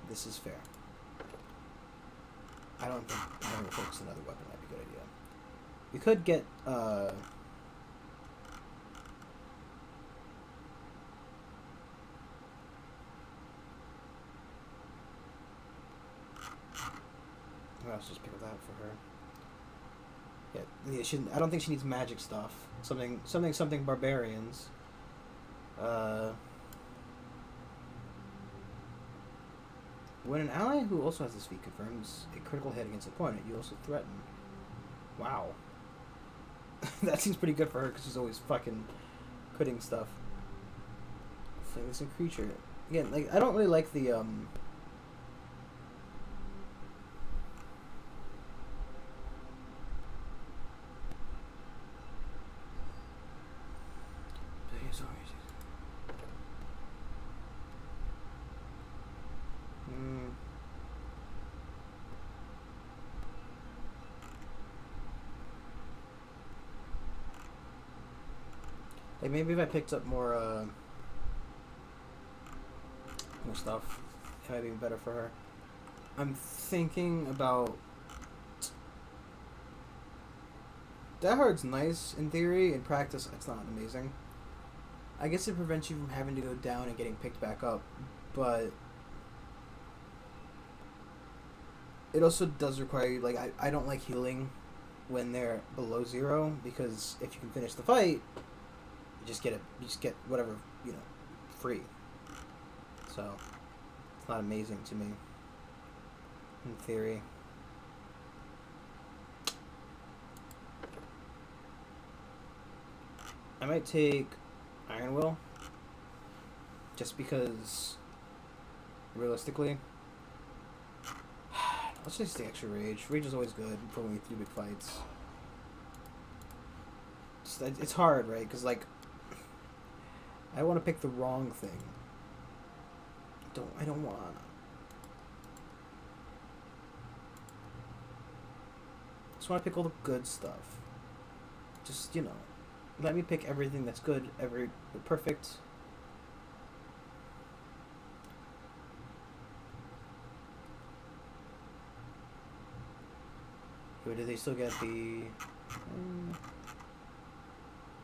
This is fair. I don't think having to focus another weapon might be a good idea. We could get let's just pick up that for her. Yeah, she. I don't think she needs magic stuff. Something barbarians. When an ally who also has this feat confirms a critical hit against an opponent, you also threaten. Wow. That seems pretty good for her because she's always fucking putting stuff. Flameless creature. Again, like I don't really like the Like maybe if I picked up more stuff, it might be better for her. I'm thinking about Die Hard's nice in theory. In practice, it's not amazing. I guess it prevents you from having to go down and getting picked back up, but it also does require you. Like I don't like healing when they're below 0 because if you can finish the fight. You just get whatever, free. so it's not amazing to me. In theory. I might take Iron Will, just because, realistically, let's just take extra Rage. Rage is always good for when we do big fights. It's hard, right? Because, like, I want to pick the wrong thing. I don't want to. I just want to pick all the good stuff. Just, you know, let me pick everything that's good, perfect. Wait, do they still get the...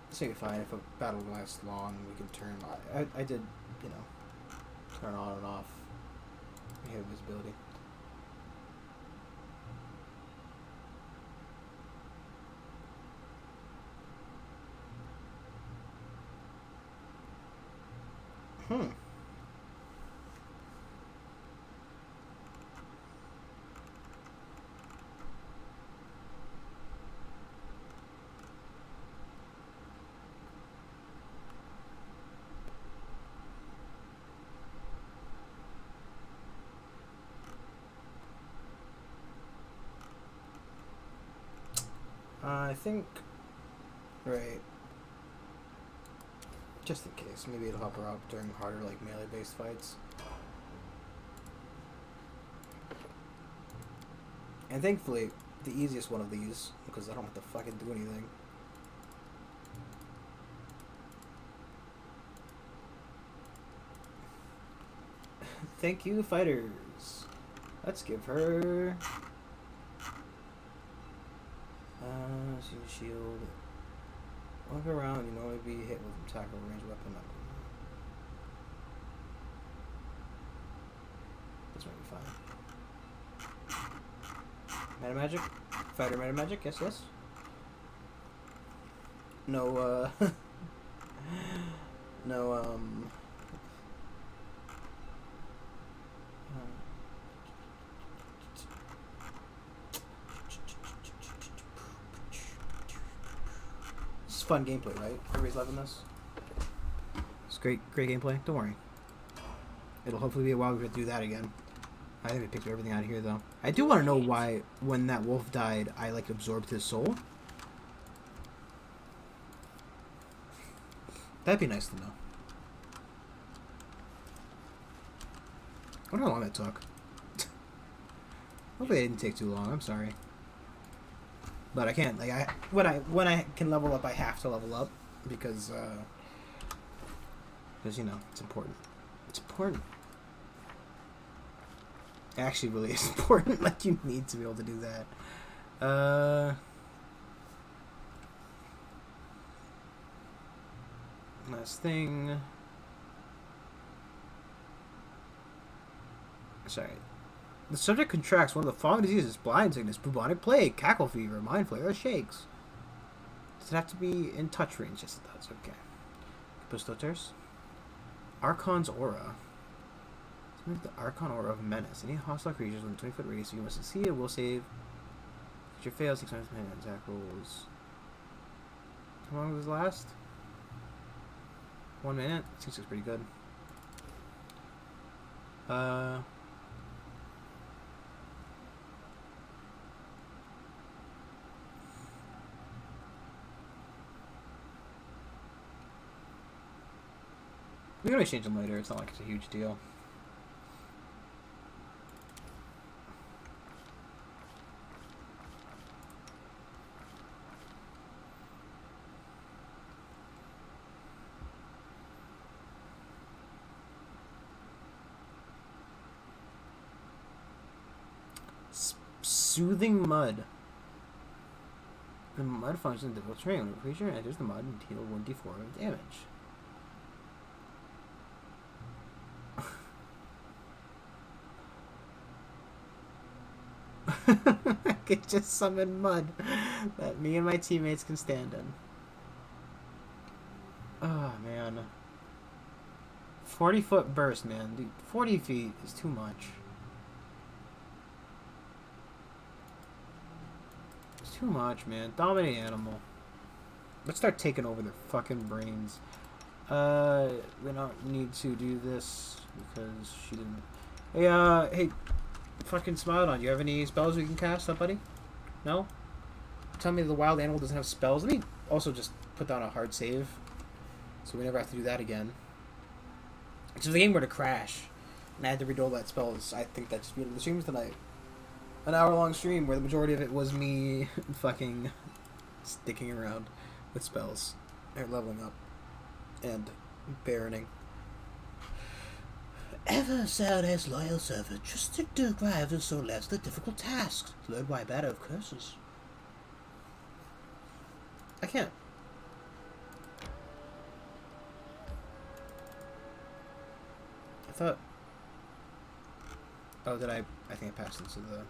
Let's make it fine. If a battle lasts long, we can turn... I did, you know, turn on and off. We have visibility. I think... Right. Just in case. Maybe it'll help her out during harder, like, melee-based fights. And thankfully, the easiest one of these, because I don't have to fucking do anything. Thank you, fighters. Let's give her... shield. Walk around, you normally be hit with attack or range weapon. This might be fine. Meta magic? Fighter meta magic? Yes, yes. No, no, fun gameplay, right? Everybody's loving this. It's great gameplay. Don't worry. It'll hopefully be a while we do that again. I think we picked everything out of here, though. I do want to know why, when that wolf died, I, like, absorbed his soul. That'd be nice to know. I wonder how long that took. Hopefully it didn't take too long. I'm sorry. But I can't, like, when I can level up, I have to level up, because, you know, it's important. It's important. It actually really is important, like, you need to be able to do that. Last thing. Sorry. The subject contracts one of the following diseases: blind sickness, bubonic plague, cackle fever, mind flare, or shakes. Does it have to be in touch range? Yes, it does. Okay. Capustoters. Archon's aura. The Archon aura of menace. Any hostile creatures within 20-foot radius you must succeed it will save. If you fail, 6 times attack rolls. How long does this last? 1 minute? Seems like pretty good. We can always change them later. It's not like it's a huge deal. Soothing mud. The mud functions in difficult terrain. When a creature enters the mud and deal 1d4 of damage. I could just summon mud that me and my teammates can stand in. Oh man. 40-foot burst, man. Dude, 40 feet is too much. It's too much, man. Dominate animal. Let's start taking over their fucking brains. We don't need to do this because she didn't. Hey, hey, fucking Smiled on. You have any spells we can cast up, buddy? No? Tell me the wild animal doesn't have spells. Let me also just put down a hard save so we never have to do that again. So if the game were to crash and I had to read all that spells, I think that's just the streams tonight. An hour-long stream where the majority of it was me fucking sticking around with spells and leveling up and baroning. Ever served as loyal servant, just to derive and so less the difficult tasks. Learn why better of curses. I can't. I thought. Oh, did I? I think I passed into the.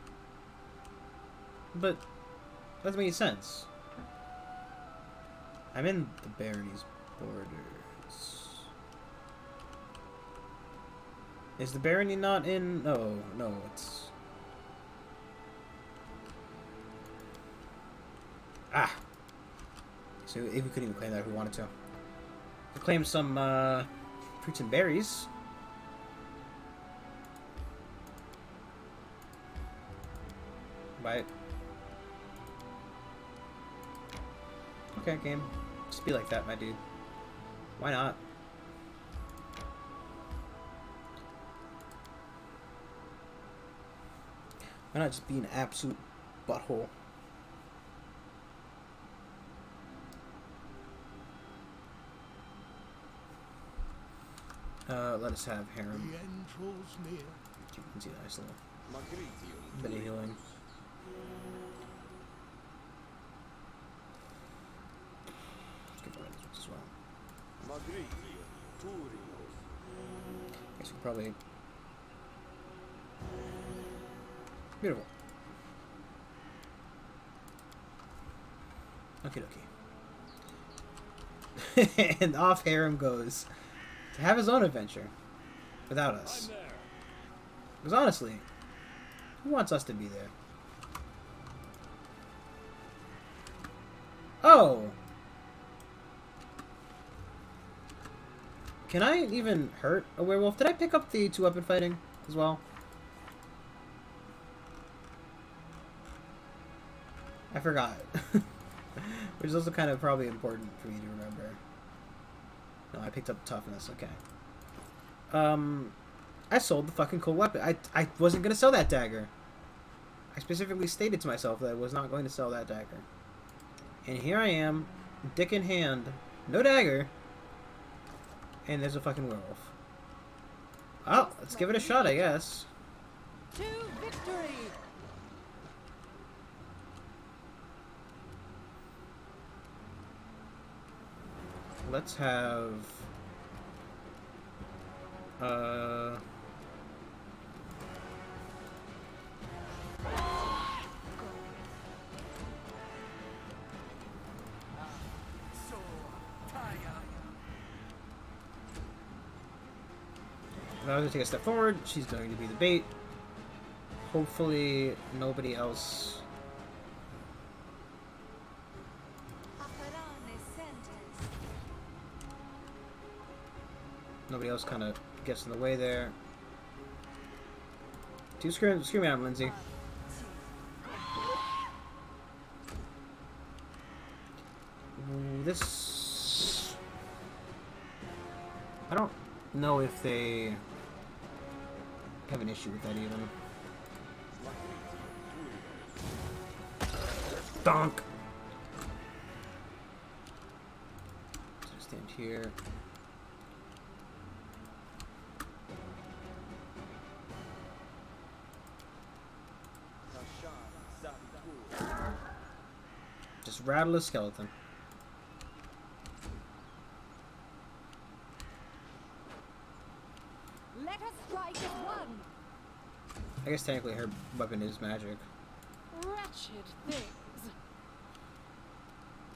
But that doesn't make any sense. I'm in the barony's borders. Is the barony not in? No, no, it's. Ah! So if we couldn't even claim that if we wanted to. We'll claim some fruits and berries. Right. Okay, game. Just be like that, my dude. Why not? Why not just be an absolute butthole? Let us have harem. The end draws near. You can see a nice little bit of healing. Let's get that as well. Guess we could probably. Beautiful. Okay, okay. And off harem goes to have his own adventure without us. Because honestly, who wants us to be there? Oh! Can I even hurt a werewolf? Did I pick up the 2-weapon fighting as well? I forgot. Which is also kind of probably important for me to remember. No, I picked up toughness, okay. I sold the fucking cool weapon. I wasn't going to sell that dagger. I specifically stated to myself that I was not going to sell that dagger. And here I am, dick in hand, no dagger, and there's a fucking werewolf. Oh, let's give it a shot, I guess. To victory! Let's have... If I was to take a step forward, she's going to be the bait. Hopefully, nobody else. Nobody else kind of gets in the way there. Scream at him, Lindsay. Ooh, this. I don't know if they have an issue with that even. Donk! So stand here. Just rattle a skeleton. Let us strike as one! I guess technically her weapon is magic. Wretched things!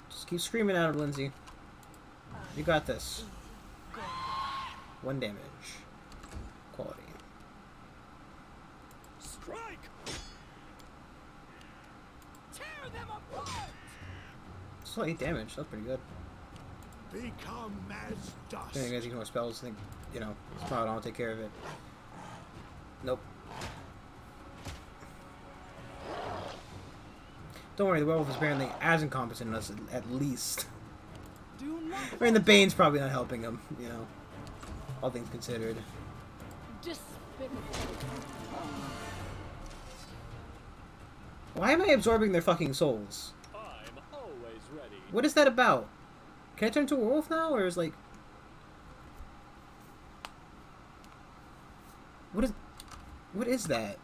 Just keep screaming at her, Lindsay. You got this. 1 damage. Quality. Strike! Tear them apart! Still 8 damage. That's pretty good. Become as dust. Then you guys ignore spells. Think, you know, it's probably I'll take care of it. Nope. Don't worry, the werewolf is apparently as incompetent as us, at least. Do not I mean, the Bane's probably not helping him, you know. All things considered. despicable. Why am I absorbing their fucking souls? I'm always ready. What is that about? Can I turn into a werewolf now, or is like... What is that?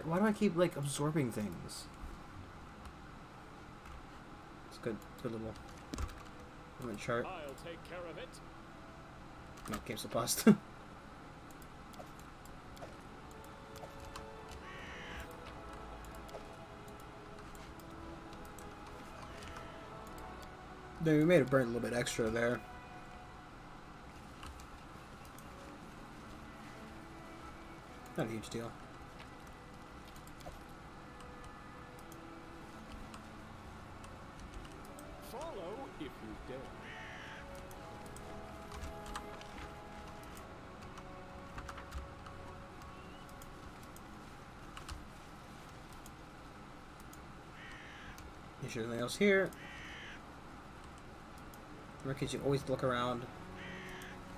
Why do I keep like absorbing things? It's good little chart. I'll take care of it. No, game's so paused. Then we made it burn a little bit extra there. Not a huge deal. Follow if you dare. Is there anything else here? Remember, kids, you always look around.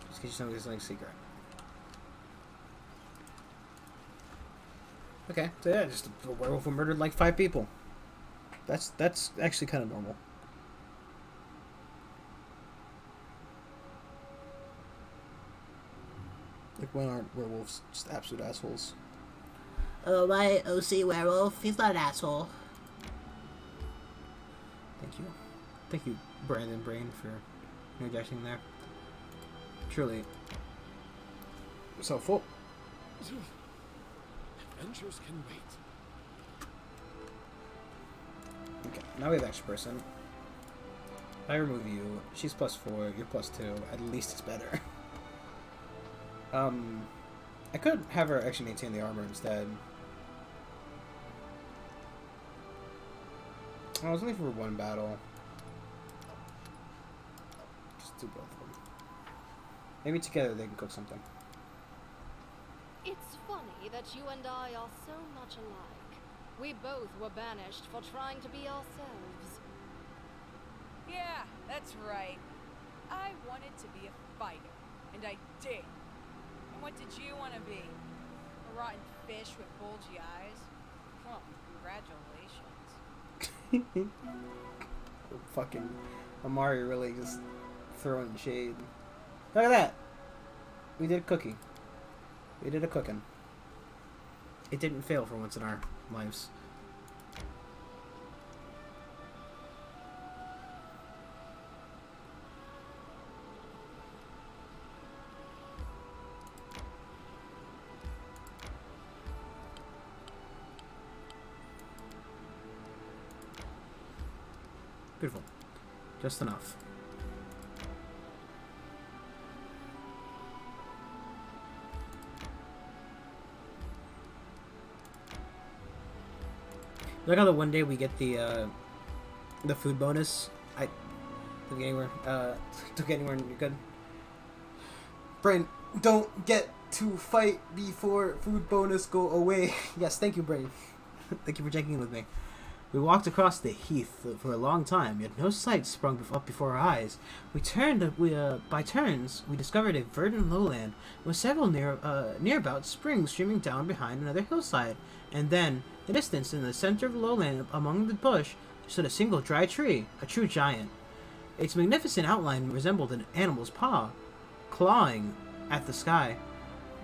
Just in case you know there's something secret. Okay, so yeah, just a werewolf who murdered like 5 people. That's actually kind of normal. Like, when aren't werewolves just absolute assholes? Oh, my OC werewolf. He's not an asshole. Thank you. Thank you, Brandon Brain, for interjecting there. Truly. So full. Adventures can wait. Okay, now we have extra person. I remove you. She's +4, you're +2. At least it's better. I could have her actually maintain the armor instead. Oh, I was only for 1 battle. Just do both of them. Maybe together they can cook something. It's funny that you and I are so much alike. We both were banished for trying to be ourselves. Yeah, that's right. I wanted to be a fighter, and I did. And what did you want to be? A rotten fish with bulgy eyes? Well, congratulations. Fucking Amari really just throwing shade. Look at that! We did cooking. We did a cooking. It didn't fail for once in our lives. Beautiful. Just enough. Look how the one day we get the food bonus. Don't get anywhere. Don't get anywhere. You're good. Brain, don't get to fight before food bonus go away. Yes, thank you, Brain. Thank you for checking in with me. We walked across the heath for a long time, yet no sight sprung up before our eyes. By turns, we discovered a verdant lowland with several nearby springs streaming down behind another hillside. And then, in the distance, in the center of the lowland, among the bush, stood a single dry tree, a true giant. Its magnificent outline resembled an animal's paw, clawing at the sky.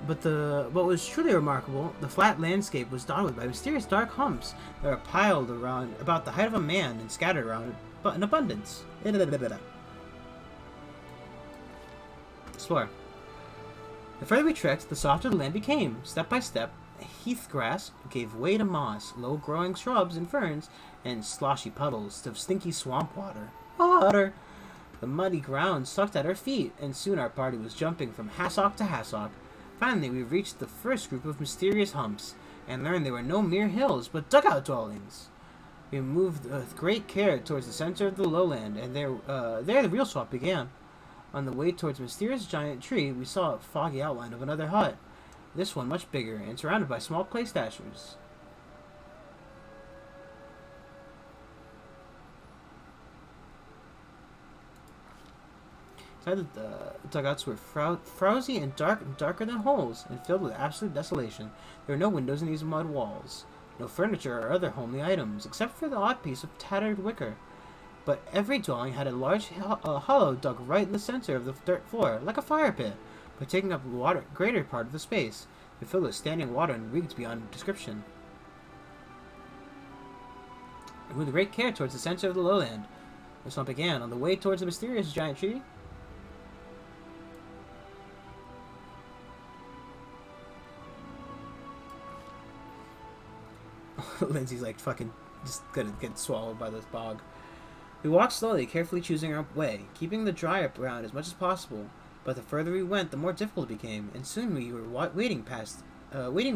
What was truly remarkable, the flat landscape was dotted by mysterious dark humps that were piled around about the height of a man and scattered around but in abundance. Explore. The further we trekked, the softer the land became. Step by step, heath grass gave way to moss, low-growing shrubs and ferns, and sloshy puddles of stinky swamp water. Water! The muddy ground sucked at our feet, and soon our party was jumping from hassock to hassock. Finally, we reached the first group of mysterious humps, and learned they were no mere hills, but dugout dwellings. We moved with great care towards the center of the lowland, and there the real swamp began. On the way towards a mysterious giant tree, we saw a foggy outline of another hut. This one much bigger, and surrounded by small clay statues. Inside the dugouts were frowsy and darker than holes, and filled with absolute desolation. There were no windows in these mud walls, no furniture or other homely items, except for the odd piece of tattered wicker. But every dwelling had a large hollow dug right in the center of the dirt floor, like a fire pit, but taking up a greater part of the space. It filled with standing water and reeked beyond description. We moved with great care towards the center of the lowland. The swamp began. On the way towards the mysterious giant tree, Lindsay's like fucking just gonna get swallowed by this bog. We walked slowly, carefully choosing our way, keeping the dry up around as much as possible. But the further we went, the more difficult it became, and soon we were wading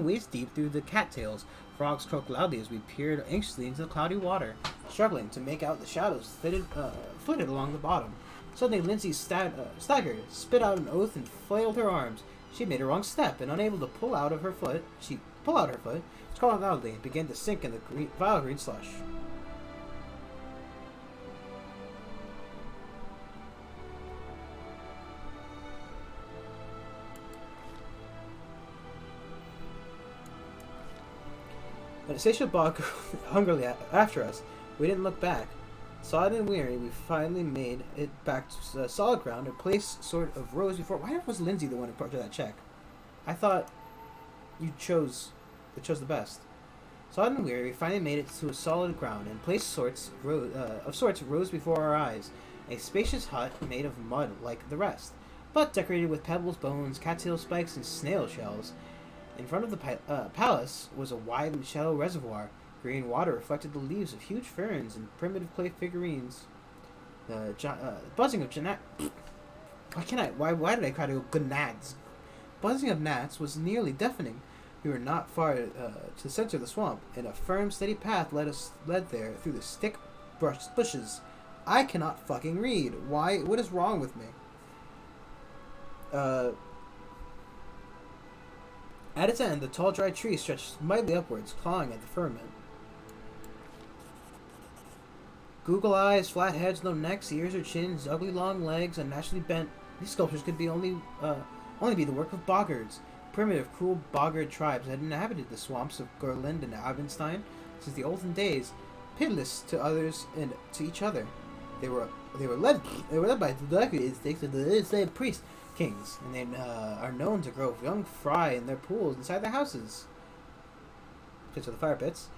waist deep through the cattails. Frogs croaked loudly as we peered anxiously into the cloudy water, struggling to make out the shadows flitted along the bottom. Suddenly, Lindsay staggered, spit out an oath, and flailed her arms. She had made a wrong step, and unable to pull out her foot, screamed loudly, and began to sink in the vile green slush. When the station bog hungrily after us, we didn't look back. Sodden and weary, we finally made it back to solid ground. A place sort of rose before. Why was Lindsay the one who parked that check? I thought you chose the best. Sodden and weary, we finally made it to a solid ground, and place of sorts rose before our eyes. A spacious hut made of mud like the rest, but decorated with pebbles, bones, cattail spikes, and snail shells. In front of the palace was a wide and shallow reservoir. Green water reflected the leaves of huge ferns and primitive clay figurines. The buzzing of Why did I try to go gnats? Buzzing of gnats was nearly deafening. We were not far to the center of the swamp, and a firm, steady path led there through the thick bushes. I cannot fucking read. Why? What is wrong with me? At its end, the tall, dry tree stretched mightily upwards, clawing at the firmament. Google eyes, flat heads, no necks, ears or chins, ugly long legs, unnaturally bent. These sculptures could be only be the work of boggards. Primitive, cruel boggard tribes had inhabited the swamps of Gorland and Albenstein since the olden days, pitiless to others and to each other. They were led by the dark instincts of the enslaved priest kings, and they are known to grow young fry in their pools inside their houses. Pits of the fire pits.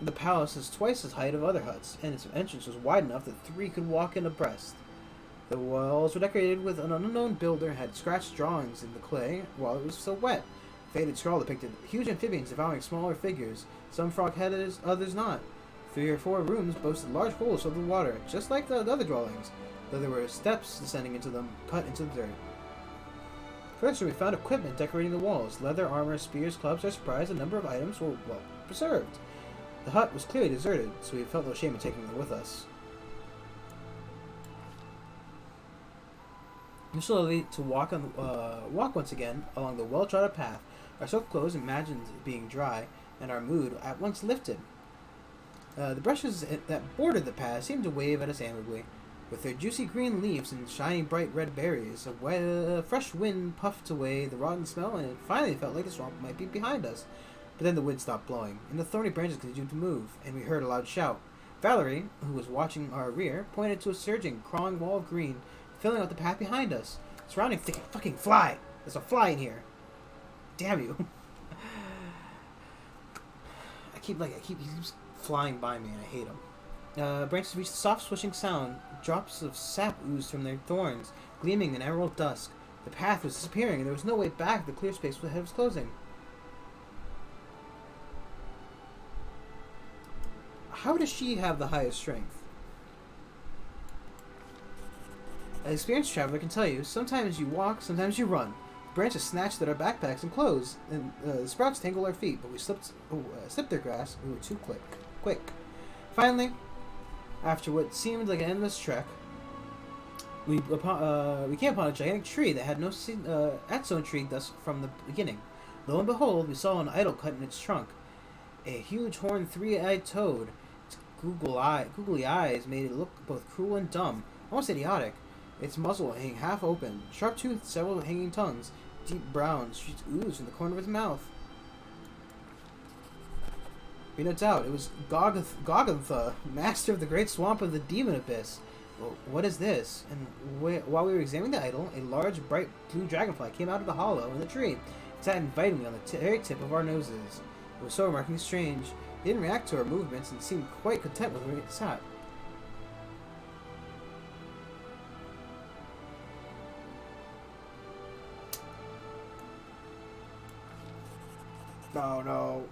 The palace is twice the height of other huts, and its entrance was wide enough that three could walk in abreast. The walls were decorated with an unknown builder had scratched drawings in the clay while it was still wet. Faded scrawl depicted huge amphibians devouring smaller figures, some frog-headed, others not. 3 or 4 rooms boasted large holes filled with water, just like the other dwellings, though there were steps descending into them, cut into the dirt. Further, we found equipment decorating the walls. Leather, armor, spears, clubs. Our surprise, a number of items were well preserved. The hut was clearly deserted, so we felt no shame in taking them with us. We slowly to walk once again along the well-trodden path. Our soaked clothes imagined being dry, and our mood at once lifted. The brushes that bordered the path seemed to wave at us amicably. With their juicy green leaves and shiny bright red berries, a fresh wind puffed away the rotten smell, and it finally felt like the swamp might be behind us. But then the wind stopped blowing, and the thorny branches continued to move, and we heard a loud shout. Valerie, who was watching our rear, pointed to a surging, crawling wall of green, filling out the path behind us. Surrounding thick fucking fly! There's a fly in here. Damn you. He keeps flying by me and I hate him. Branches reached a soft swishing sound. Drops of sap oozed from their thorns, gleaming in emerald dusk. The path was disappearing and there was no way back. The clear space ahead was closing. How does she have the highest strength? An experienced traveler can tell you, sometimes you walk, sometimes you run. Branches snatched at our backpacks and clothes, and the sprouts tangled our feet, but we slipped their grass. We were too quick. Finally, after what seemed like an endless trek, we came upon a gigantic tree that had no axe intrigued us from the beginning. Lo and behold, we saw an idol cut in its trunk. A huge horned three-eyed toad. Its googly eyes made it look both cruel and dumb, almost idiotic. Its muzzle hanging half open, sharp toothed, several hanging tongues, deep brown streaks oozed from the corner of its mouth. Be no doubt, it was Gogantha, master of the great swamp of the demon abyss. Well, what is this? And while we were examining the idol, a large, bright blue dragonfly came out of the hollow in the tree and sat invitingly on the very tip of our noses. It was so remarkably strange. It didn't react to our movements and seemed quite content with where it sat. Oh no.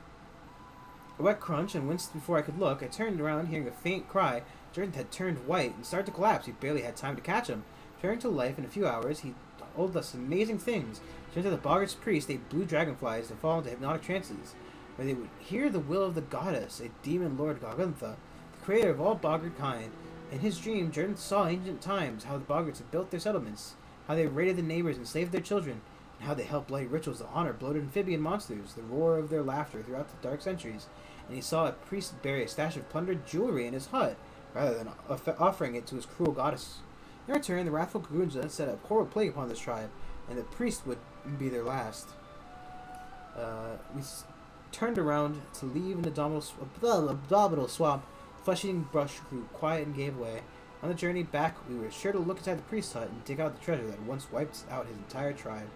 A wet crunch and winced before I could look. I turned around, hearing a faint cry. Jordan had turned white and started to collapse. We barely had time to catch him. Returning to life in a few hours, he told us amazing things. Turns out the Boggart's priest ate blue dragonflies to fall into hypnotic trances, where they would hear the will of the goddess, a demon lord Gogantha, the creator of all Boggart kind. In his dream, Jordan saw ancient times, how the Boggarts had built their settlements, how they raided the neighbors and enslaved their children, and how they held bloody rituals to honor bloated amphibian monsters, the roar of their laughter throughout the dark centuries. And he saw a priest bury a stash of plundered jewelry in his hut, rather than offering it to his cruel goddess. In return, the wrathful Gunja set a horrible plague upon this tribe, and the priest would be their last. We turned around to leave an abominable swamp. Flesh-eating brush grew quiet and gave way. On the journey back, we were sure to look inside the priest's hut and dig out the treasure that once wiped out his entire tribe.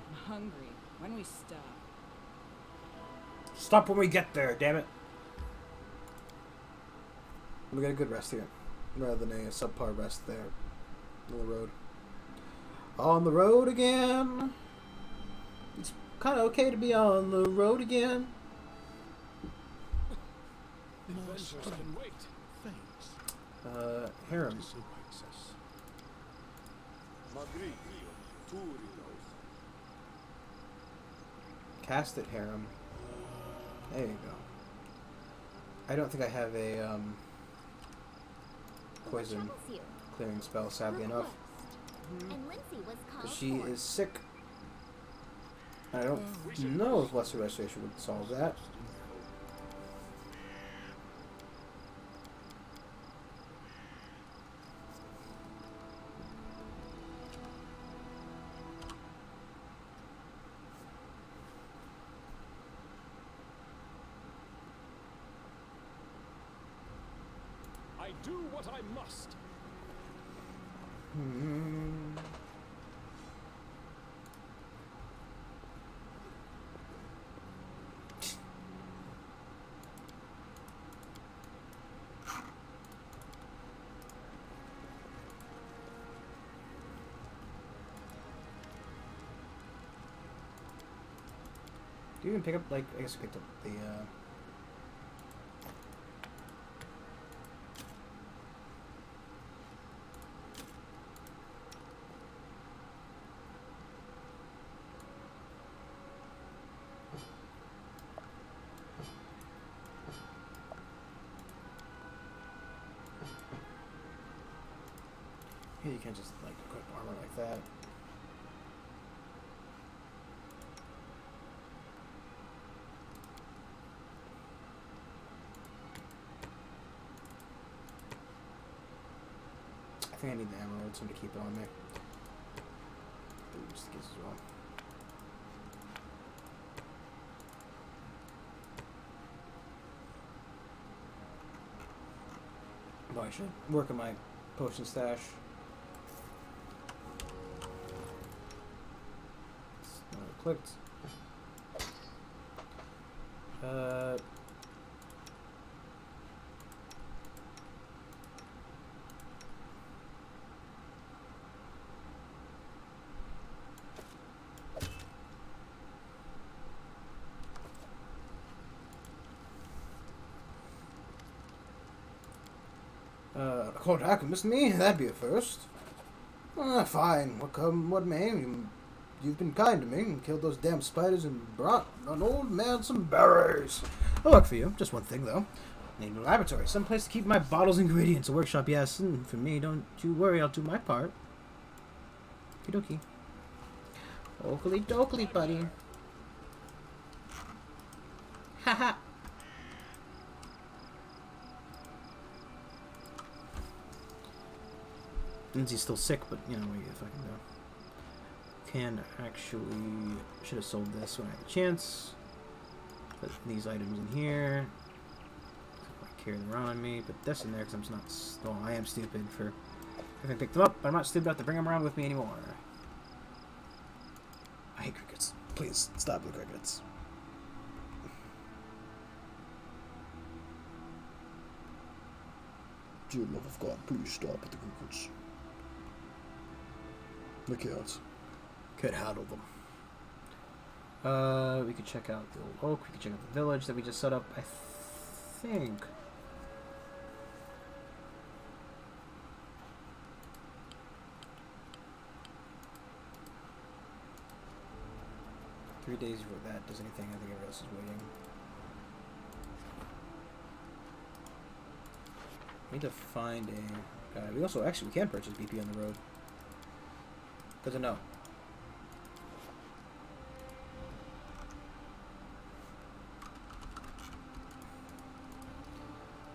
I'm hungry. When we stop? Stop when we get there, damn it. We got a good rest here, rather than a subpar rest there on the road. On the road again. It's kind of okay to be on the road again. Adventures can wait. Thanks. Harem. Princess. Cast it, Harem. There you go. I don't think I have a poison Troubles you. clearing spell, sadly Look enough. close. And Lindsay was called She for. is sick. I don't know if Lesser Restoration would solve that. I do what I must. Do you even pick up, like, I guess I picked up the, yeah, you can't just, like, equip armor like that. I think I need the emeralds, so I'm gonna keep it on me. Ooh, just in case as well. Oh, I should work on my potion stash. Clicked. A cold alchemist, me? That'd be a first. Fine. What may? You've been kind to me and killed those damn spiders and brought an old man some berries. I'll work for you. Just one thing, though. Need a laboratory. Some place to keep my bottles and ingredients. A workshop, yes. And for me, don't you worry. I'll do my part. Okie dokie. Oakley dokley, buddy. Haha. Lindsay's still sick, but you know, what do you fucking do? Can actually should have sold this when I had a chance. Put these items in here. I carry them around on me. Put this in there because I'm not. Oh, I am stupid for having picked them up, but I'm not stupid enough to bring them around with me anymore. I hate crickets. Please stop the crickets. Dear love of God, please stop at the crickets. I can't handle them. We could check out the old oak. We could check out the village that we just set up. I think. "3 days before that does anything." I think everyone else is waiting. We need to find a. We also we can purchase BP on the road. Good to know.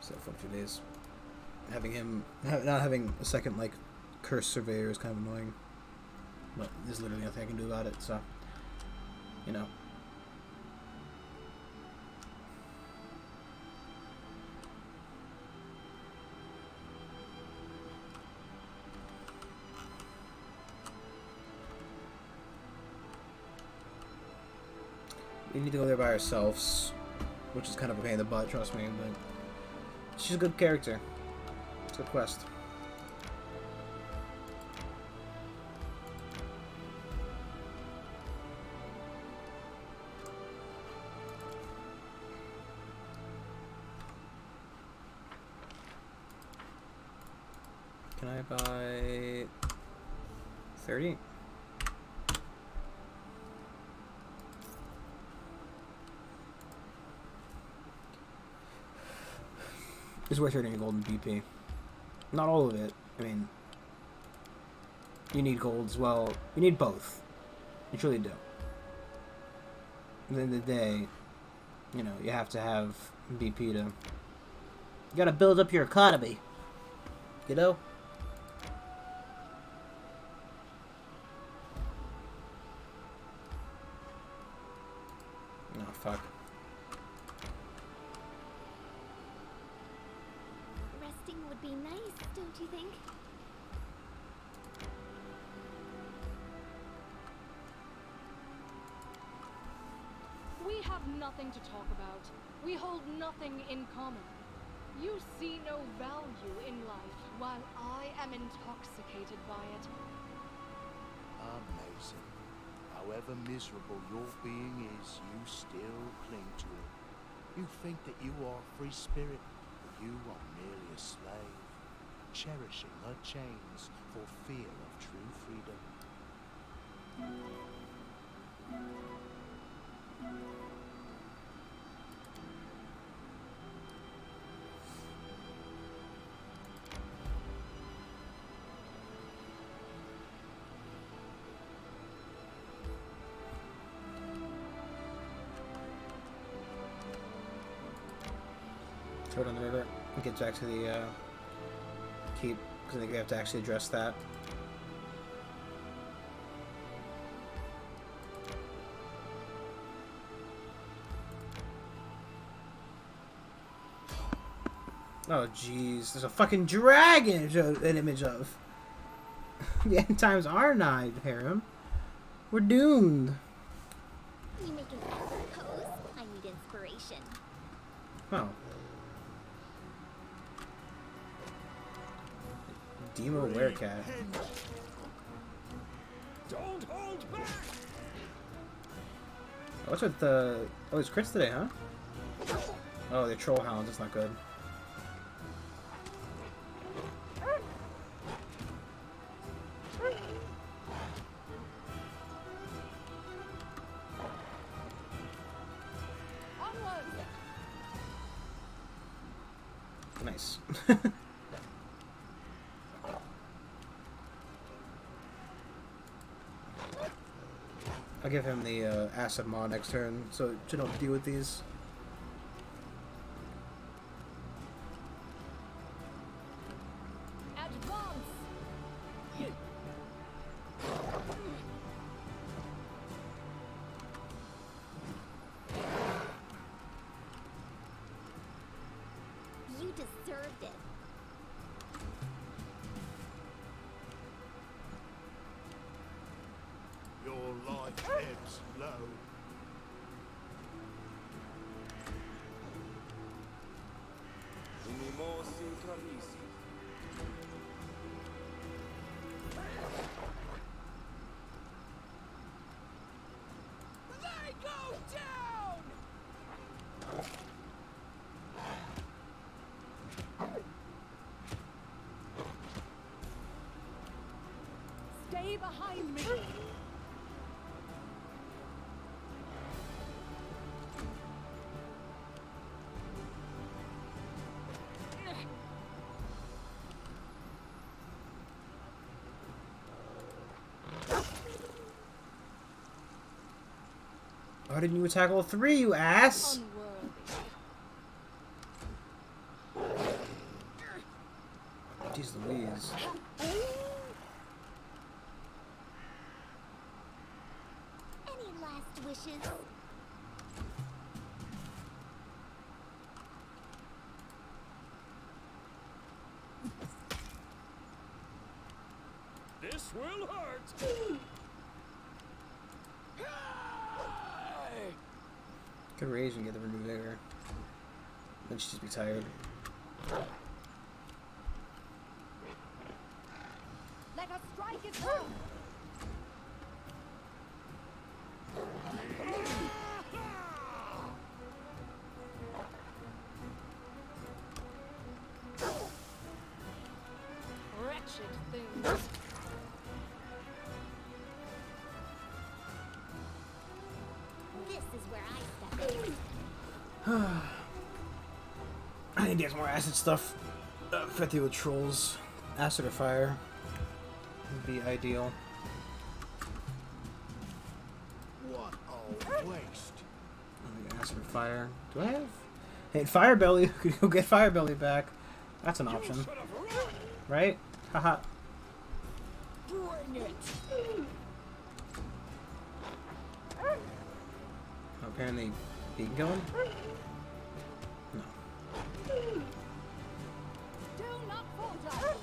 So for 2 days, not having a second like curse surveyor is kind of annoying. But there's literally nothing I can do about it. So, you know. We need to go there by ourselves, which is kind of a pain in the butt, trust me, but she's a good character. It's a good quest. Can I buy 30? It's worth earning a golden BP. Not all of it. I mean, you need gold as well. You need both. You truly do. At the end of the day, you know, you have to have BP to... You gotta build up your economy. You know? No, fuck. Resting would be nice, don't you think? We have nothing to talk about. We hold nothing in common. You see no value in life, while I am intoxicated by it. Amazing. However miserable your being is, you still cling to it. You think that you are a free spirit, but you are merely a slave, cherishing her chains for fear of true freedom. Throw it on the river and get back to the keep. because I think we have to actually address that. Oh jeez, there's a fucking dragon an image of. The end times are nigh, Harem. We're doomed. You make an excellent pose. I need inspiration. Oh. Demo Werecat. Don't hold back! What's with the... Oh, it's crits today, huh? Oh, they're troll hounds. That's not good. Nice. I'll give him the acid maw next turn, so you don't deal with these. You deserved it. Your life ebbs low. They go down! Stay behind me! Why didn't you attack all three, you ass? Unworthy. Jeez Louise. Any last wishes? This will hurt! Could rage and get the renewed vigor. Then she'd just be tired. Let us strike it home! Wretched things. This is where I step in. I need to get more acid stuff. Fit through with trolls. Acid or fire would be ideal. What a waste. Acid or fire. Do I have? Hey, Fire Belly. Could go get Fire Belly back. That's an option, right? Haha. Bring it! Apparently, he can kill him. No. Do not falter!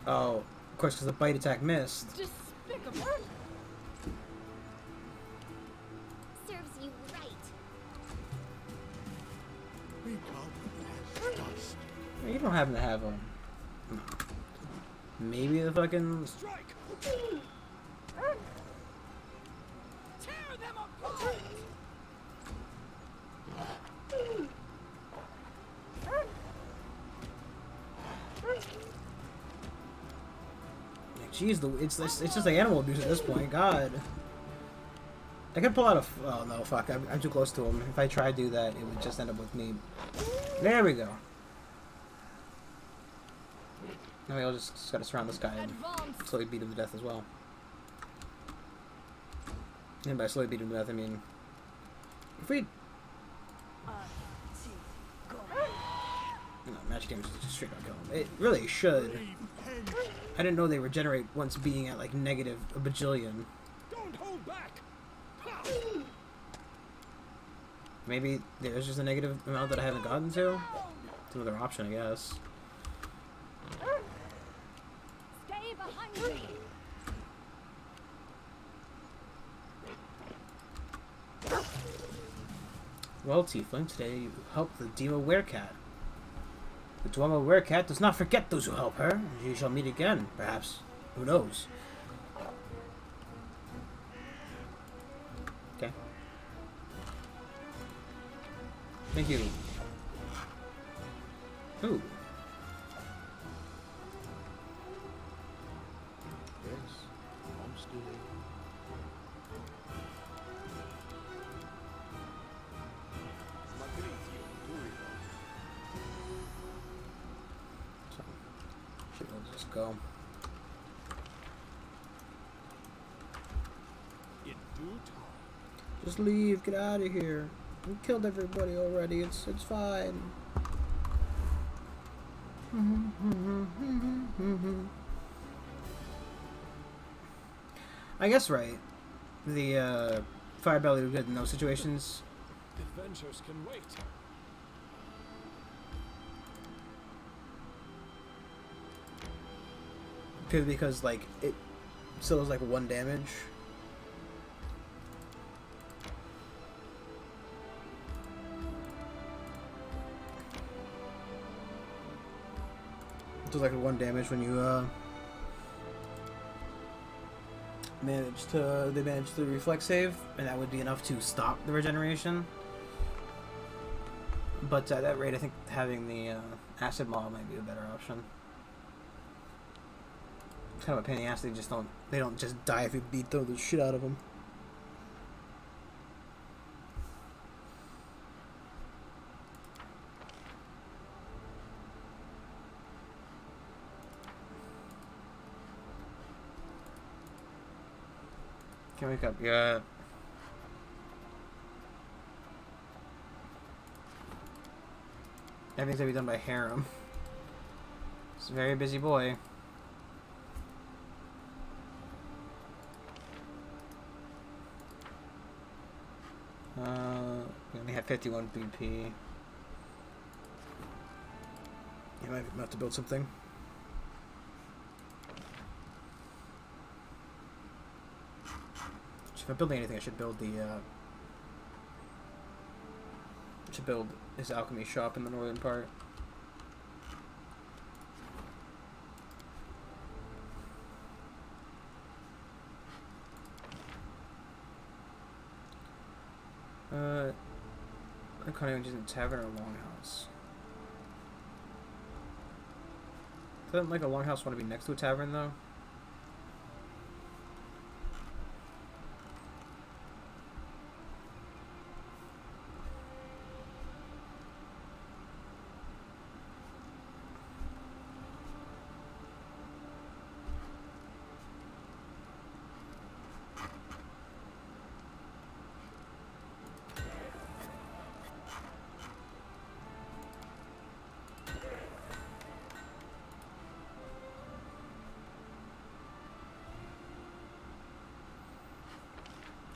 Oh, of course, because the bite attack missed. Despicable. Serves you right. Become as dust. You don't happen to have him. No. Maybe the fucking. Strike! Tear them apart! Jeez, it's just like animal abuse at this point. God. I could pull out a. Oh no, fuck! I'm too close to him. If I try to do that, it would just end up with me. There we go. Now I'll just gotta surround this guy and Advance. slowly beat him to death as well. And by slowly beating him to death, I mean, if we no, magic damage is just straight up kill him. It really should. I didn't know they regenerate once being at like negative a bajillion. Don't hold back. Ha! Maybe there's just a negative amount that I haven't gotten to. It's another option, I guess. Stay behind me. Well, Tiefling, today you helped the Dima Werecat. The Dwemer Werecat does not forget those who help her. She shall meet again, perhaps. Who knows? Okay. Thank you. Ooh. Yes, I'm still here. So, should we just go? In due time. Just leave. Get out of here. We killed everybody already. It's fine. I guess right. The fire belly would be good in those situations. Adventures can wait. Purely because like it still does like 1 damage. It does like 1 damage when you manage to reflex save, and that would be enough to stop the regeneration. But at that rate, I think having the acid maw might be a better option. It's kind of a pain in the ass. They don't just die if you beat the shit out of them. Can't wake up yet. Everything's gonna be done by Harem. He's a very busy boy. We only have 51 BP. You might have to build something. If I'm building anything, I should build his alchemy shop in the northern part. I can't even use a tavern or longhouse. Doesn't like a longhouse want to be next to a tavern though?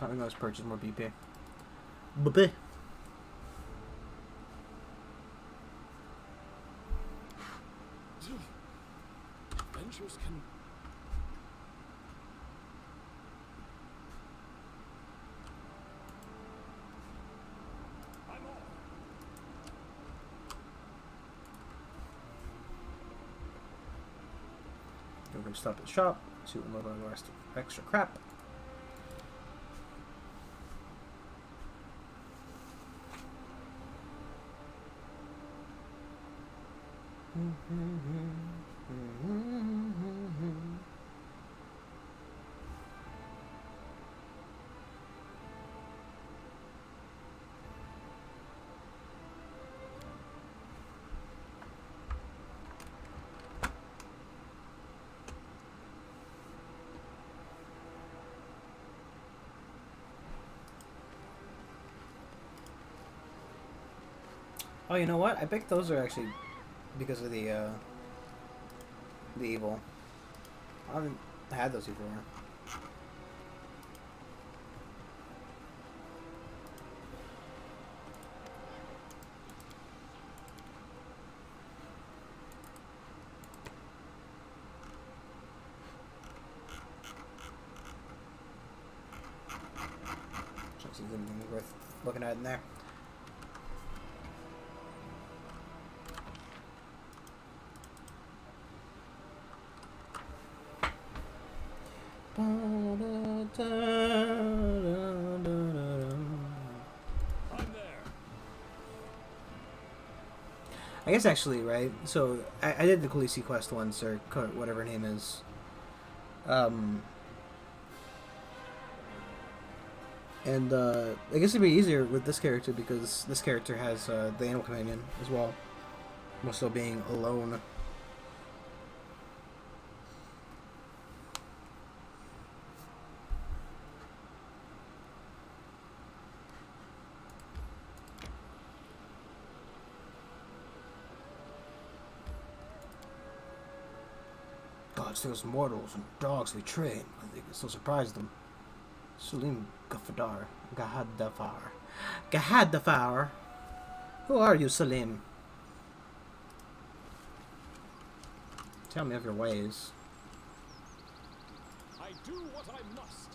I think let's purchase more BP. BP. Adventures can. I'm off. We're going to stop at the shop, see what unload all the rest of extra crap. Oh, you know what? I bet those are actually because of the evil. I haven't had those before. Don't see anything worth looking at in there. I'm there. I guess actually, right? So I did the Khaleesi quest once, or whatever her name is. And I guess it'd be easier with this character because this character has the animal companion as well, while still being alone. Gods, those mortals and dogs we train. I think it so surprised them. Salim Gafadar. Gahaddafar. Gahaddafar. Who are you, Salim? Tell me of your ways. I do what I must.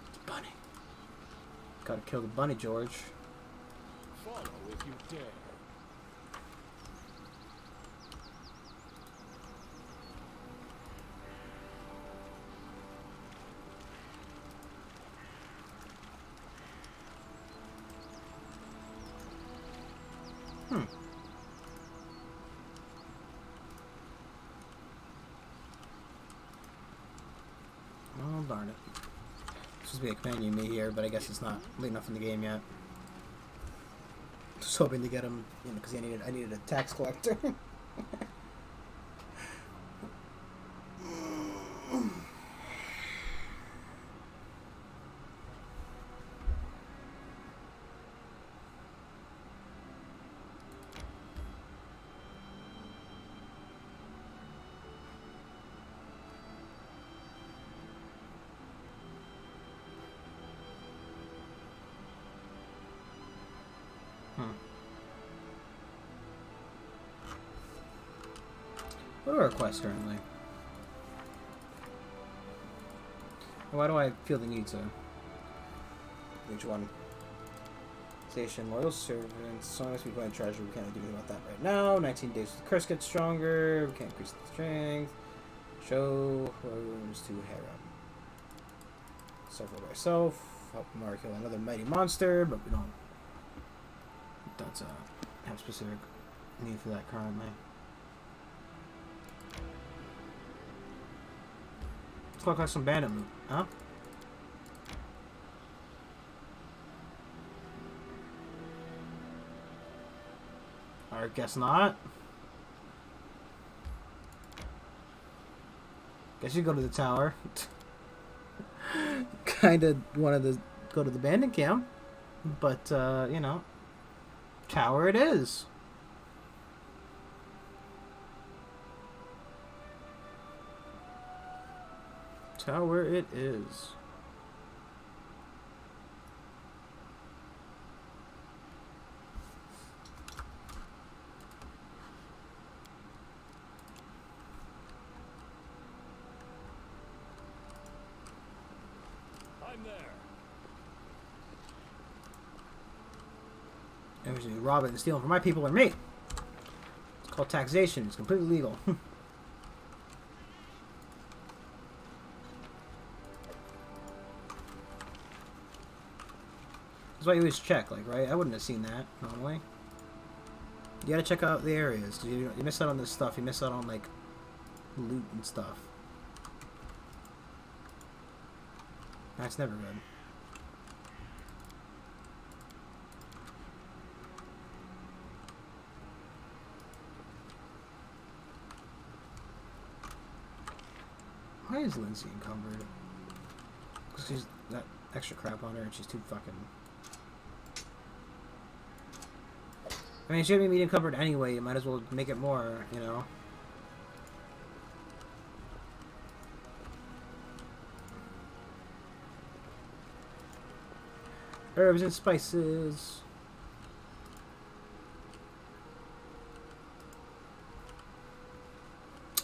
It's Bunny. Gotta kill the bunny, George. Follow if you dare. Oh, darn it. This supposed to be a companion me here, but I guess it's not late enough in the game yet. Just hoping to get him, you know, because I needed a tax collector. What are our quests currently? Why do I feel the need to? Which one? Station, loyal servants. So long as we find treasure, we can't do anything about that right now. 19 days the curse gets stronger. We can't increase the strength. Show rooms to harem. Several by ourselves. Help Mara kill another mighty monster, but we don't have specific need for that currently. Let's look like some bandit loot, huh? I guess not. Guess you go to the tower. Kinda wanted to go to the bandit camp, but you know, tower it is. Tower it is. I'm there. There's you robbing and stealing from my people or me. It's called taxation. It's completely legal. That's why you always check, like, right? I wouldn't have seen that normally. You gotta check out the areas. 'Cause you miss out on this stuff. You miss out on, like, loot and stuff. That's never good. Why is Lindsay encumbered? Because she's got extra crap on her and she's too fucking... I mean, she should be medium covered anyway. You might as well make it more, you know? Herbs and spices.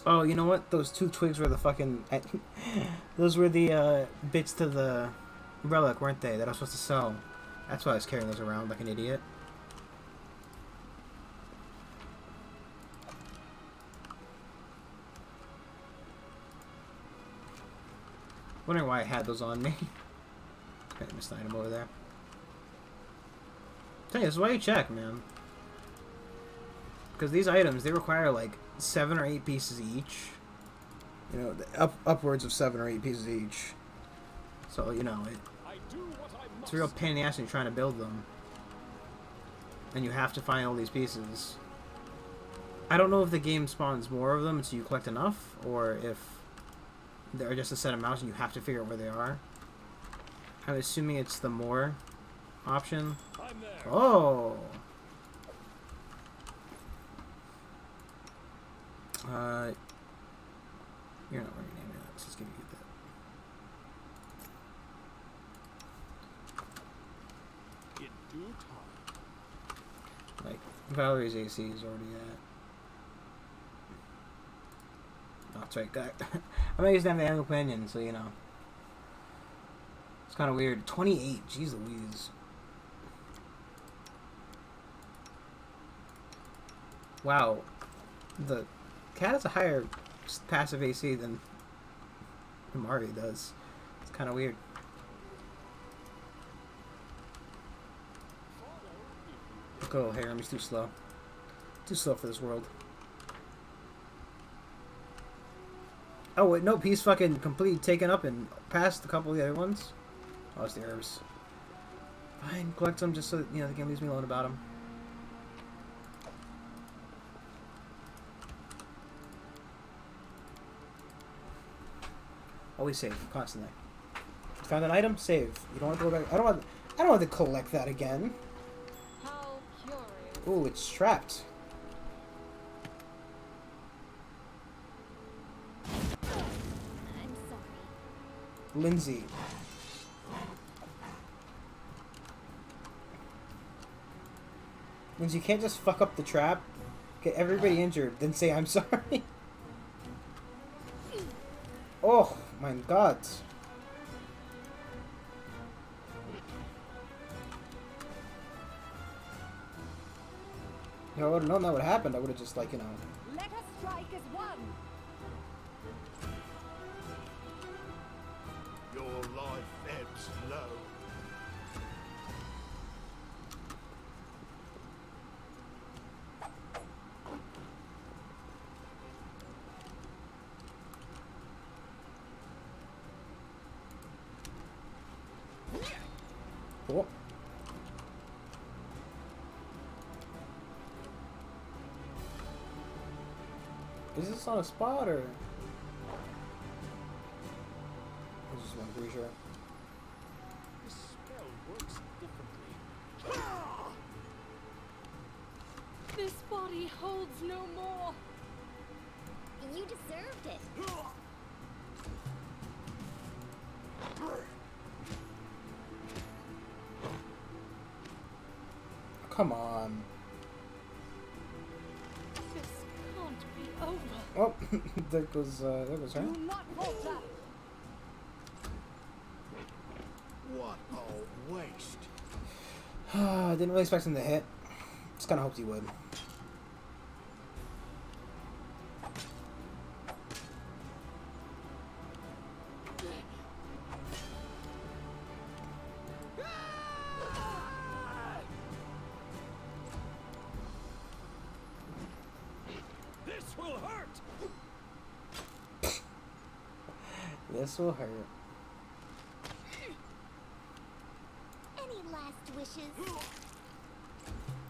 Oh, you know what? Those 2 twigs were the fucking... those were the bits to the relic, weren't they? That I was supposed to sell. That's why I was carrying those around like an idiot. Wondering why I had those on me. I missed an item over there. Tell you, this is why you check, man. Because these items, they require like 7 or 8 pieces each. You know, upwards of 7 or 8 pieces each. So, you know, it's a real pain in the ass when you're trying to build them. And you have to find all these pieces. I don't know if the game spawns more of them until you collect enough, or if they're just a set amount and you have to figure out where they are. I'm assuming it's the more option. Oh! You're not wearing any of that. Let's just give you that. In due time. Like, Valerie's AC is already at... Oh, that's right. I'm not using to have the animal companion, so you know. It's kind of weird. 28. Jeez Louise. Wow. The cat has a higher passive AC than Mari does. It's kind of weird. Go, Harem. Too slow. Too slow for this world. Oh, wait, nope. He's fucking completely taken up and passed a couple of the other ones. Oh, it's the herbs. Fine, collect them just so that, you know, the game leaves me alone about them. Always save, constantly. Found an item, save. You don't want to go back. I don't want to collect that again. How curious. Ooh, it's trapped. I'm sorry. Lindsay. Lindsay, you can't just fuck up the trap, get everybody injured, then say I'm sorry. Oh my god. You know, I would have known that would happen. I would have just, like, you know. Let us strike as one. Your life ebbs low. Cool. Is this on a spot or? I just want to be sure. The spell works differently. This body holds no more. You deserved it. Come on. This can't be over. Oh, there goes her. Do not falter. What a waste. I didn't really expect him to hit. Just kind of hoped he would. This will hurt. This will hurt. Any last wishes?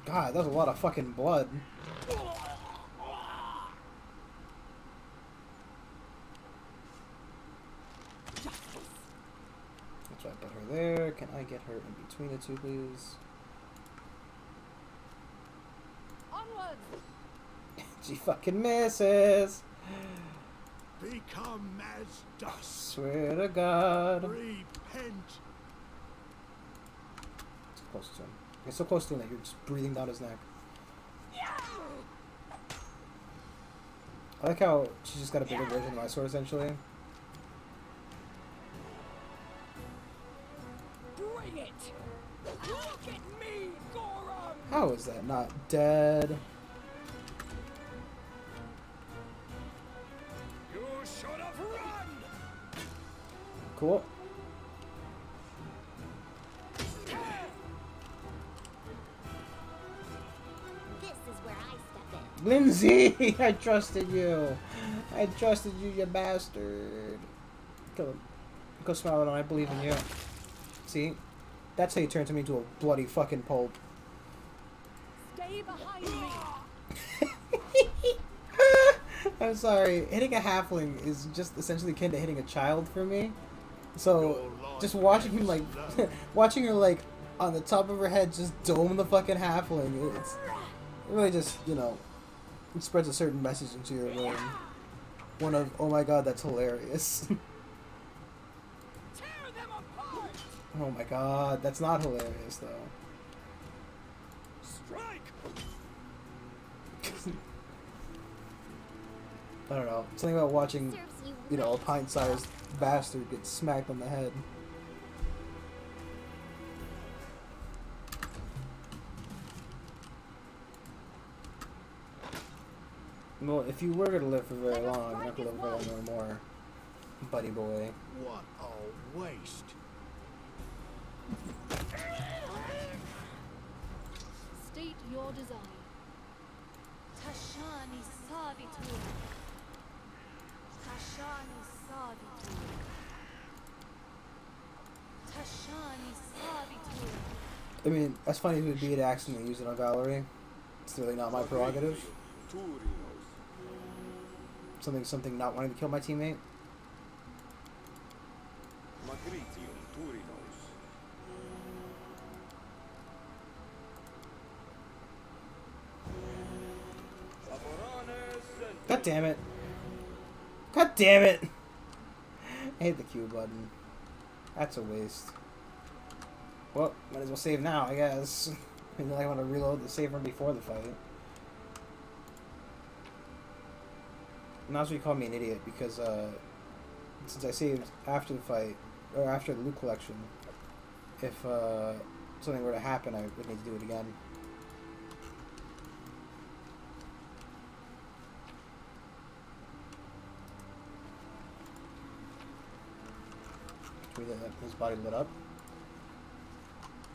God, that was a lot of fucking blood. over there. Can I get her in between the two, please? Onwards! She fucking misses. Become as dust. Swear to God. Repent. It's close to him. It's so close to him that you're just breathing down his neck. I like how she just got a bigger version of my sword, essentially. Bring it! Look at me, Gorum! How is that not dead? You should have run! Cool. This is where I step in. Lindsay! I trusted you. I trusted you, you bastard. Kill him. Go smile it on. I believe in you. See? That's how you turn me into a bloody fucking pulp. Stay behind me! I'm sorry. Hitting a halfling is just essentially akin to hitting a child for me. So, just watching him like, watching her like on the top of her head just dome the fucking halfling, it really just, you know, it spreads a certain message into your brain. One of, oh my god, that's hilarious. Tear them apart! Oh my god, that's not hilarious though. Strike! I don't know. Something about watching, Serves you you know, a right. pint-sized bastard get smacked on the head. Well, if you were gonna live for very long, you're not gonna live very long no more, buddy boy. What a waste. State your desire. Tashani Savitur. Tashani Savitur. Tashani Savitur. I mean, as funny as it would be to accidentally use it on Valerie, it's really not my prerogative. Something not wanting to kill my teammate. God damn it. God damn it. I hate the Q button. That's a waste. Well, might as well save now, I guess. And then I want to reload the save from before the fight. Now you call me an idiot because since I saved after the fight, or after the loot collection, if something were to happen, I would need to do it again. Can we get his body lit up?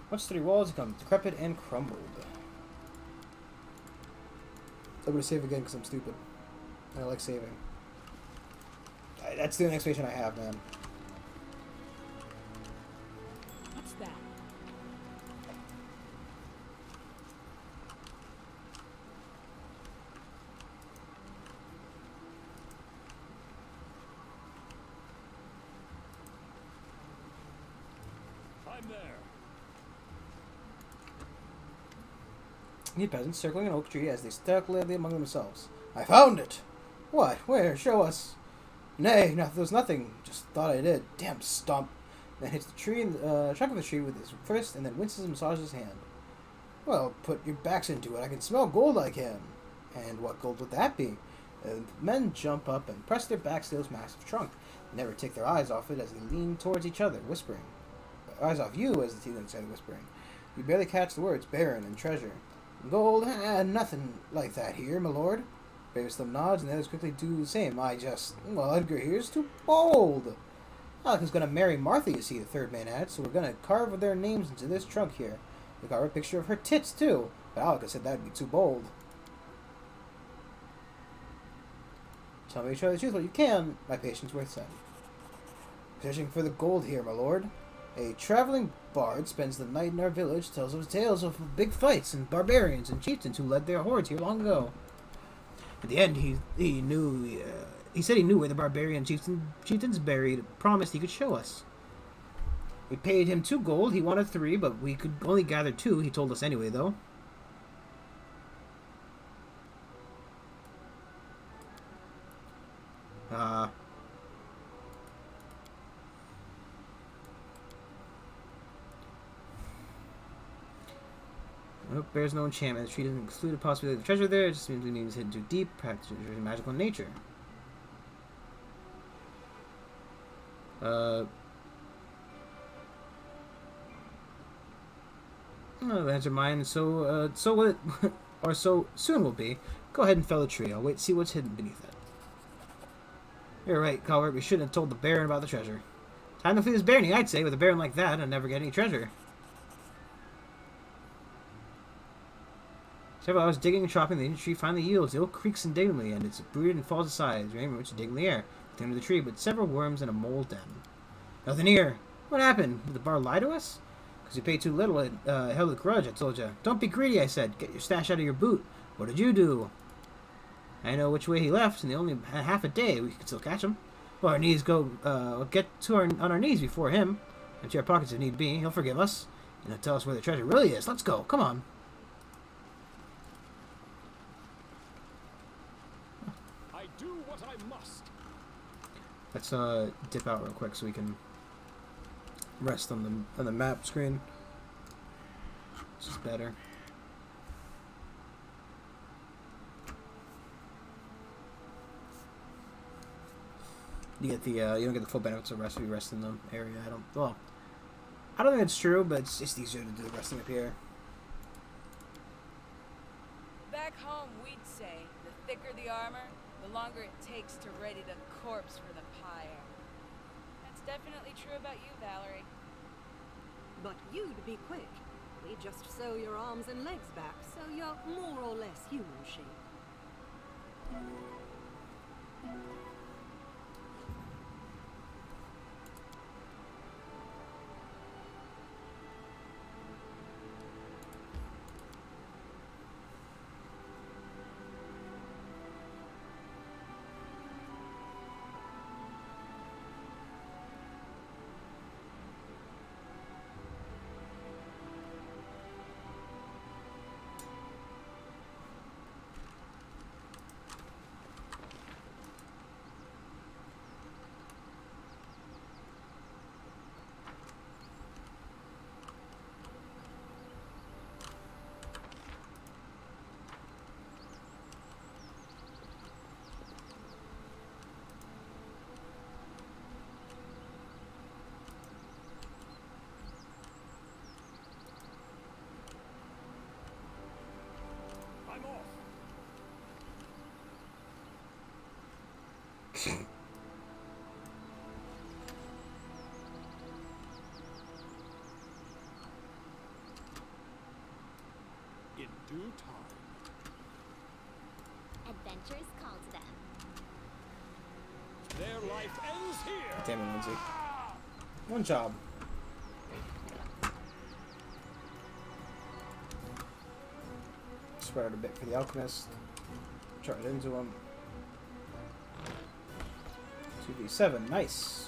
Once 3 walls become decrepit and crumbled. I'm gonna save again because I'm stupid. I like saving. That's the next mission I have, man. What's that? I'm there. The peasants circling an oak tree as they speculate among themselves. I found it! What? Where? Show us. Nay, no, there was nothing. Just thought I did. Damn stump. Then hits the tree in the trunk of the tree with his fist and then winces and massages his hand. Well, put your backs into it. I can smell gold, I can. And what gold would that be? The men jump up and press their backs to his massive trunk. They never take their eyes off it as they lean towards each other, whispering. Eyes off you, as the team said, whispering. You barely catch the words, baron and treasure. Gold? Nothing like that here, my lord. Various of them nods, and the others quickly do the same. Well, Edgar here is too bold. Alec is going to marry Martha, you see, the third man adds, so we're going to carve their names into this trunk here. We carve a picture of her tits, too, but Alec said that would be too bold. Tell me each other the truth, what you can, my patience worth said. Searching for the gold here, my lord. A traveling bard spends the night in our village, tells us tales of big fights and barbarians and chieftains who led their hordes here long ago. At the end, he said he knew where the barbarian chieftains buried, promised he could show us. We paid him 2 gold. He wanted 3, but we could only gather 2. He told us anyway, though. Nope, bears no enchantment. The tree doesn't exclude the possibility of the treasure there. It just means we need to hit too deep. Perhaps the treasure is magical in nature. Oh, that's your mind. So will it, or so soon will be. Go ahead and fell the tree. I'll wait to see what's hidden beneath it. You're right, Calvert. We shouldn't have told the Baron about the treasure. Time to flee this barony, I'd say. With a Baron like that, I'd never get any treasure. Several hours digging and chopping, the tree finally yields. The oak creaks indignantly, and it's brooded and falls aside. It's raining to dig in the air. At the end of the tree, but several worms and a mole den. Nothing here. What happened? Did the bar lie to us? Because you paid too little, it held a grudge, I told you. Don't be greedy, I said. Get your stash out of your boot. What did you do? I know which way he left, and they only had half a day. We could still catch him. Well, our knees go, get to on our knees before him. Empty our pockets if need be. He'll forgive us. And he'll tell us where the treasure really is. Let's go. Come on. I do what I must. Let's dip out real quick so we can rest on the map screen. This is better. You get the you don't get the full benefits of rest if you rest in the area. I don't think it's true, but it's just easier to do the resting up here. Back home, we'd say the thicker the armor, the longer it takes to ready the corpse for the pyre. That's definitely true about you, Valerie. But you'd be quick. We just sew your arms and legs back, so you're more or less human shape. I'm off. In due time. Adventures call to them. Their life ends here. Damn it, Lindsay. One job. Spread out a bit for the alchemist. Charge into him. 2d7, nice.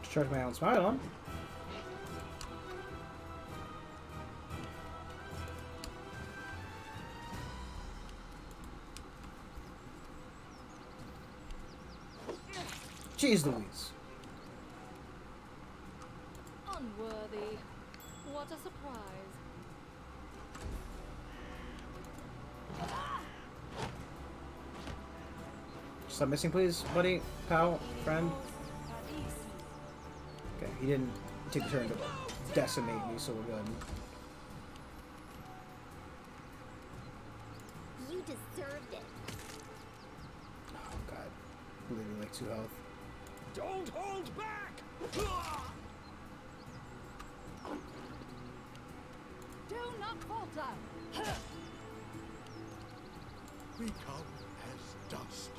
Charge my own smile on. Jeez Louise. Unworthy. What a surprise. Stop missing, please, buddy, pal, friend. Okay, he didn't take the turn to decimate me, so we're good. You deserved it. Oh god, literally like 2 health. Don't hold back! Do not falter. We come as dust.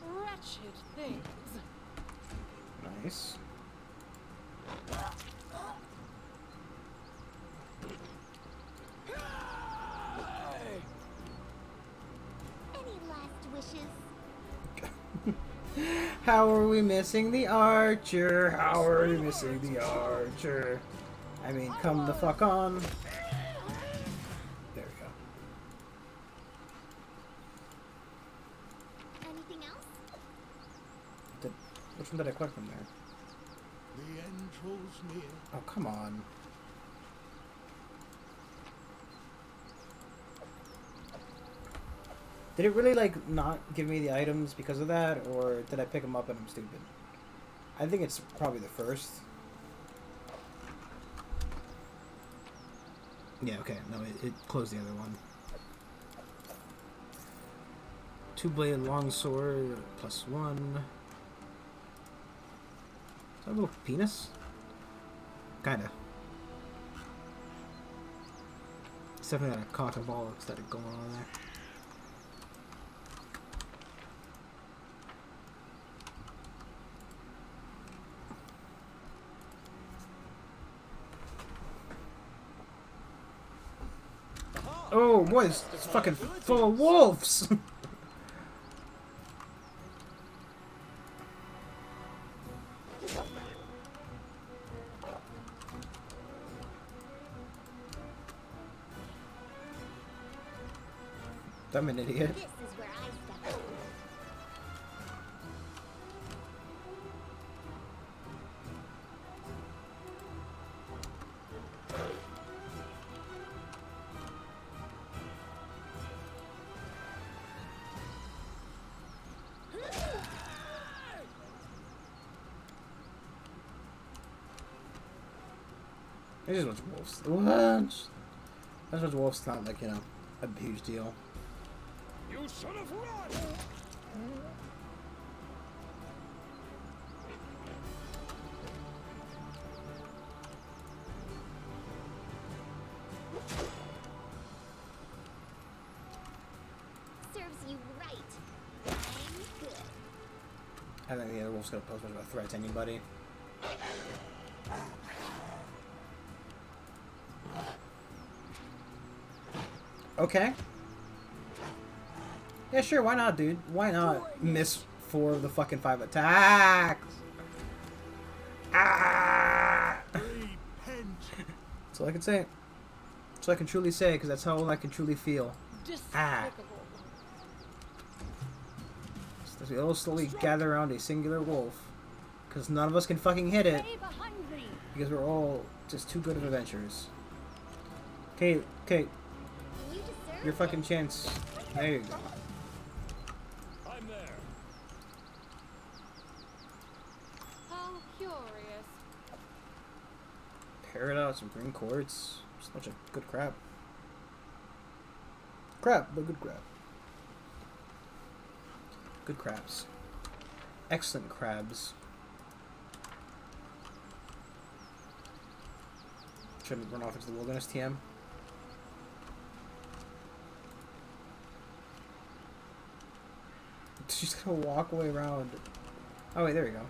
Wretched things. Nice. How are we missing the archer? How are we missing the archer? I mean, come the fuck on. There we go. Anything else? Which one did I collect from there? The end draws near. Oh, come on. Did it really, like, not give me the items because of that, or did I pick them up and I'm stupid? I think it's probably the first. Yeah, okay. No, it closed the other one. Two-bladed longsword, +1. Is that a little penis? Kinda. It's definitely got a cock and ball aesthetic going on there. Oh boy, it's fucking full of wolves! I'm an idiot. This is where I step in. There's just a bunch of wolves. What? There's a bunch of wolves, not like, you know, a huge deal. You should have run! Serves you right. I'm good. I think the other wolf's gonna pose much of a threat to anybody. Okay. Yeah, sure, why not, dude? Why not miss 4 of the fucking 5 attacks? Ah! That's all I can say. That's all I can truly say, because that's how I can truly feel. Ah. So we all slowly gather around a singular wolf, because none of us can fucking hit it, because we're all just too good of adventurers. Okay, okay. Your fucking chance. There you go. I'm there. How curious. Paradox and green quartz. Just a bunch of good crap. Crap, but good crap. Good crabs. Excellent crabs. Shouldn't run off into the wilderness, TM. She's gonna walk away around. Oh wait, there we go.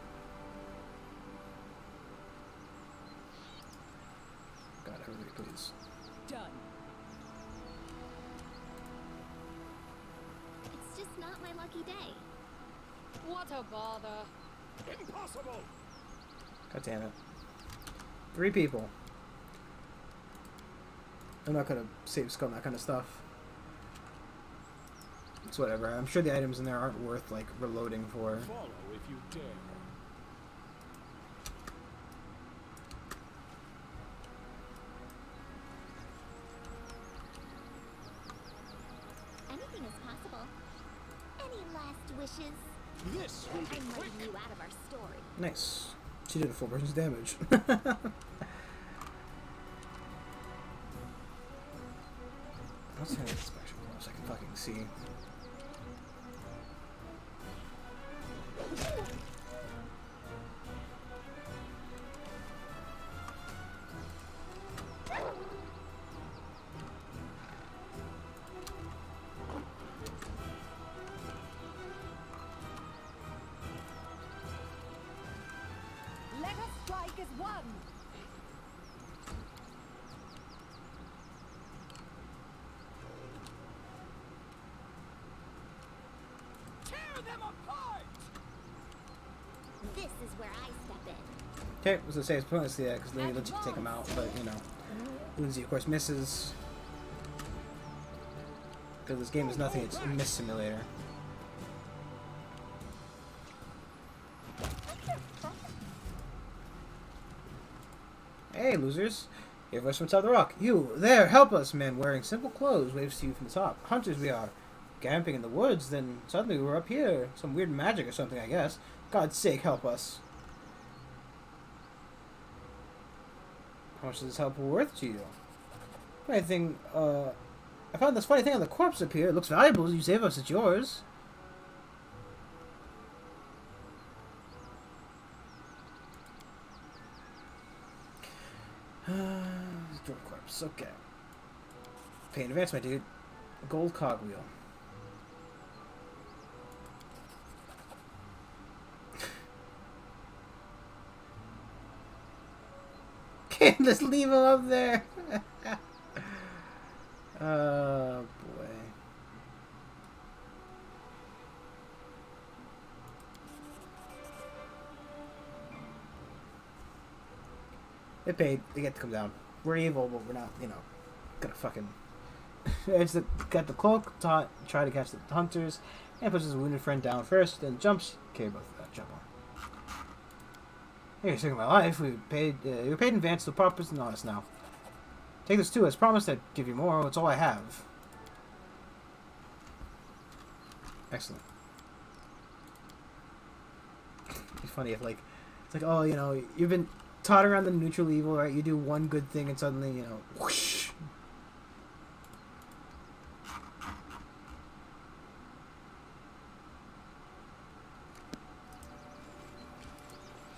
God, everybody please. Done. It's just not my lucky day. What a bother. Impossible! God damn it. 3 people. I'm not gonna save scum that kind of stuff. It's whatever. I'm sure the items in there aren't worth, like, reloading for. Follow if you dare. Anything is possible. Any last wishes? This will be I'm quick. letting you out of our story. Nice. She did a full person's damage. Let's have an inspection so I can fucking see. Let us strike as one. Tear them apart! where I step in. Okay, I was gonna say it's pointless, yeah, because Lindsay lets you take him out, but you know, Lindsay of course misses. Because this game is nothing, it's a miss simulator. Hey, losers! Your voice from top of the rock. You, there, help us! Man wearing simple clothes waves to you from the top. Hunters we are. Camping in the woods, then suddenly we're up here. Some weird magic or something, I guess. God's sake, help us. How much is this help worth to you? Funny thing, I found this funny thing on the corpse up here. It looks valuable. You save us, it's yours. Dwarf corpse, okay. Pay in advance, my dude. A gold cogwheel. Can't just leave him up there. Oh boy. They paid. They get to come down. We're evil, but we're not, you know, gonna fucking. It's got the cloak, try to catch the hunters, and puts his wounded friend down first, then jumps. Okay, both jump on. Hey, you're saving my life. We paid. You're paid in advance. The proper's and honest now. Take this too. As promised, I'd give you more. It's all I have. Excellent. It'd be funny if like, it's like, oh, you know, you've been taught around the neutral evil, right? You do one good thing and suddenly, you know, whoosh.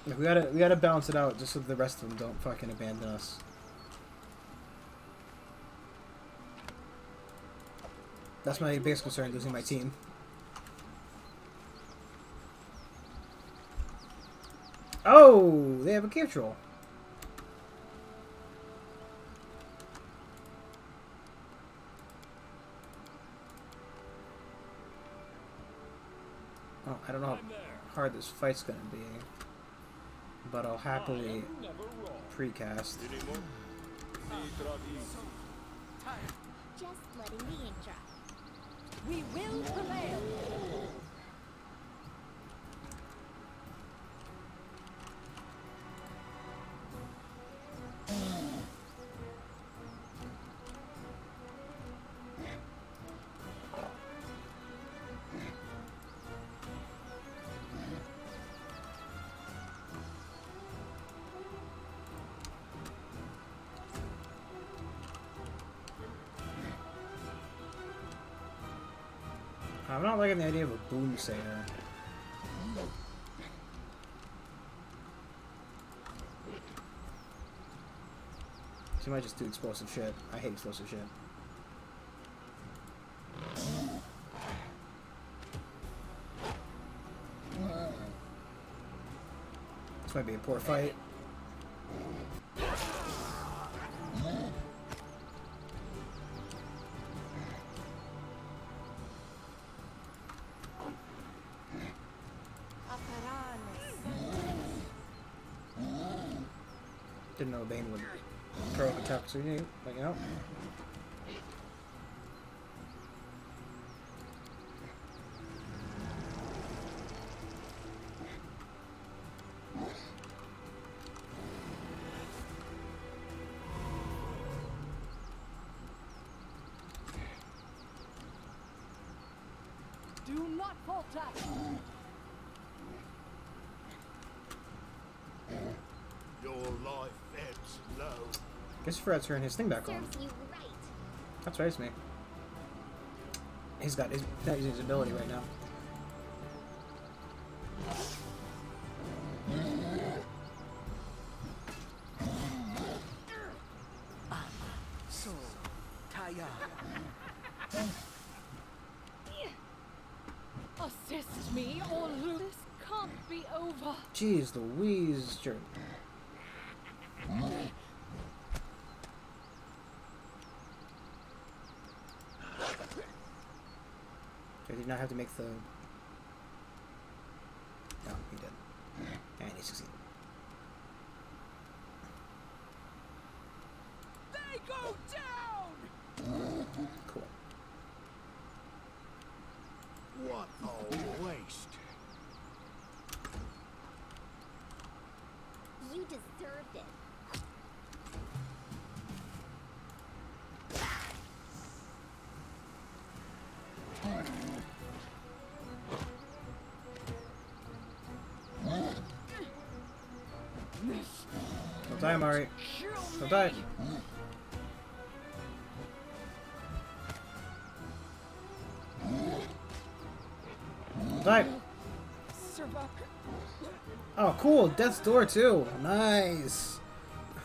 Like, we gotta balance it out just so the rest of them don't fucking abandon us. That's my biggest concern, losing my team. Oh, they have a cave troll. Oh, I don't know how hard this fight's gonna be, but I'll happily precast. Just letting the ink dry. We will prevail. I'm not liking the idea of a boom sayer. She might just do explosive shit. I hate explosive shit. This might be a poor fight. Didn't know Bane would throw up attacks or anything, like, you know. Do not falter. Your life ebbs low. Guess he forgot to turn his thing back on. Serves you right. That's right, it's me. He's not using his ability right now. So, Taya. Assist me or lose. This can't be over. Jeez Louise, jerk. I did not have to make the... No, he did. And he succeeded. They go down! Cool. What a waste. You deserved it. Don't die, Mari. Don't die. Don't die. Oh, cool. Death's Door, too. Nice.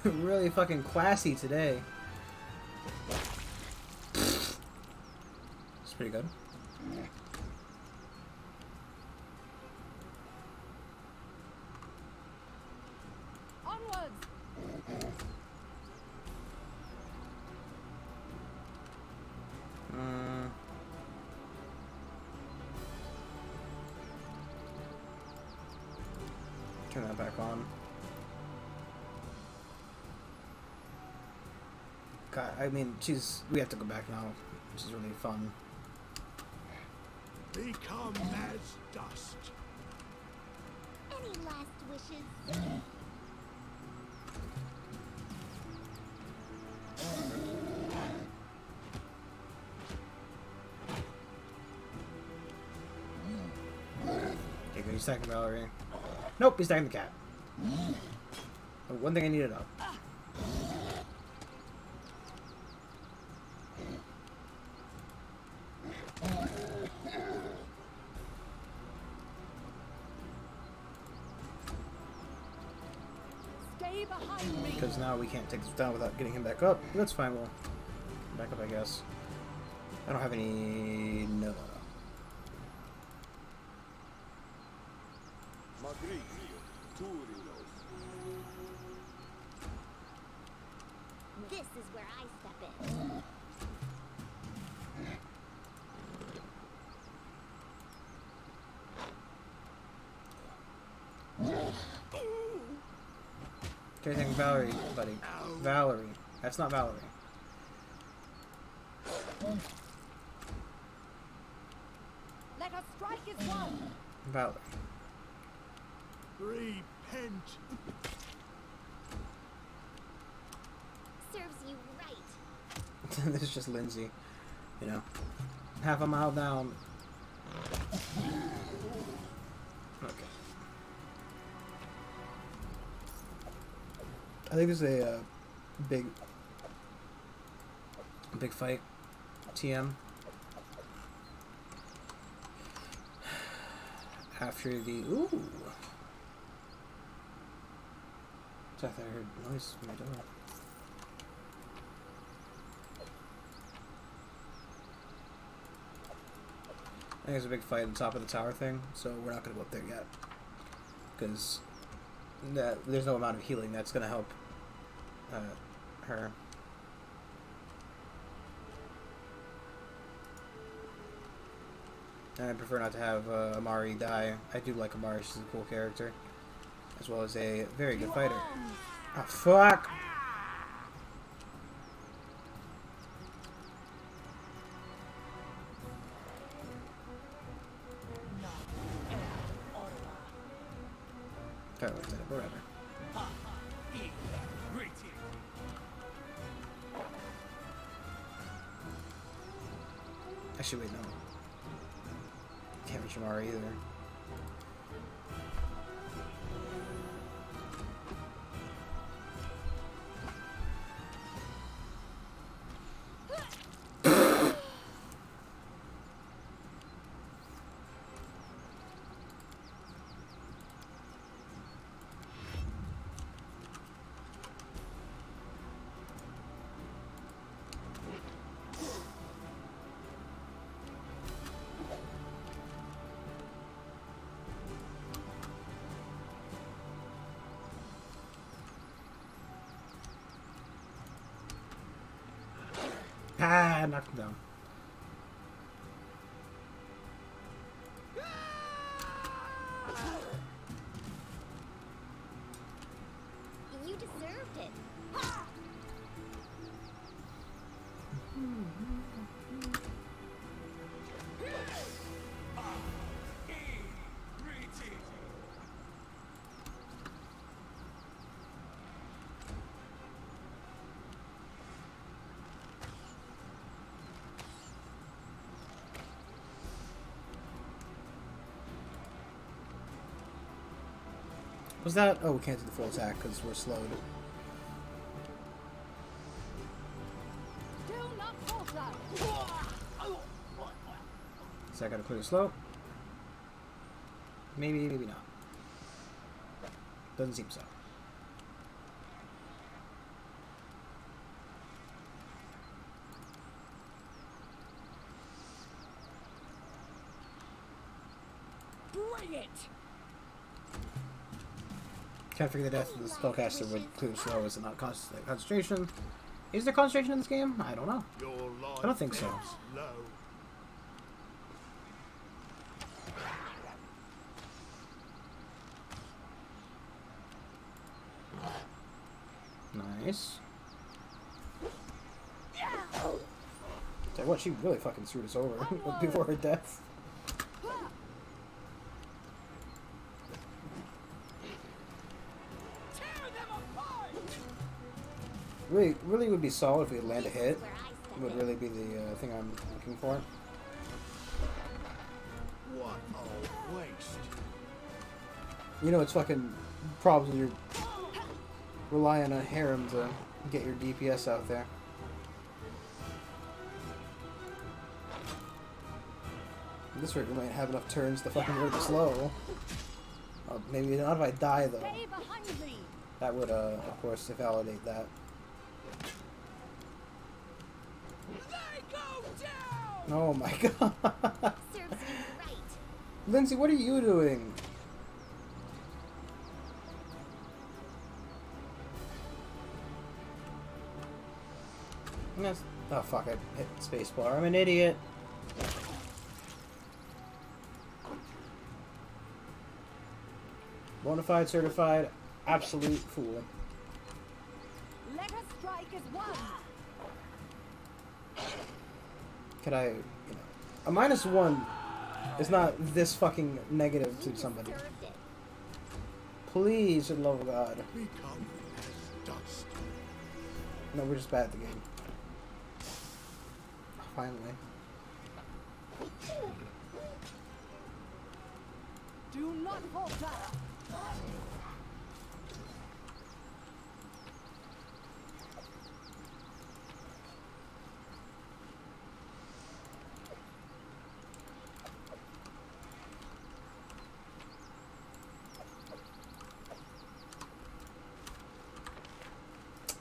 Really fucking classy today. It's pretty good. Onwards! Turn that back on. God, I mean, we have to go back now, which is really fun. Become as dust. Any last wishes? Okay, he's stacking Valerie. Nope, he's stacking the cat. Oh, one thing I needed up. Stay behind me! Because now we can't take this down without getting him back up. That's fine, we'll back up, I guess. I don't have any... No. This is where I step in. Okay, taking Valerie, buddy. Valerie. That's not Valerie. Let us strike as one! Valerie. Repent. Serves you right. This is just Lindsay. You know. Half a mile down. Okay. I think this is a big fight. TM. After the... Ooh! I thought I heard noise from my door. I think there's a big fight at the top of the tower thing, so we're not going to go up there yet. Because there's no amount of healing that's going to help her. And I prefer not to have Amari die. I do like Amari, she's a cool character. As well as a very good fighter. Oh, fuck! That was it, whatever. Actually, wait, no. Can't reach Amari either. Ah, knocked him down. Was that? Oh, we can't do the full attack because we're slowed. Do not falter. So I gotta clear the slow. Maybe, maybe not. Doesn't seem so. Bring it! Can't figure the death of the spellcaster would clear the slow. Is it not concentration? Is there concentration in this game? I don't know. I don't think so. Nice. Tell you what, she really fucking screwed us over before her death. Really would be solid if we land a hit. Would really be the thing I'm looking for. What a waste. You know, it's fucking problems when you're relying on harem to get your DPS out there. At this rate, we might have enough turns to fucking go slow. Maybe not if I die, though. That would, of course, invalidate that. Oh my god. Lindsay, what are you doing? Oh fuck, I hit spacebar. I'm an idiot. Bonafide, certified, absolute fool. Let us strike as one. Could I, you know, a -1 is not this fucking negative to somebody. Please, for the love of God. Become as dust. No, we're just bad at the game. Finally. Do not falter.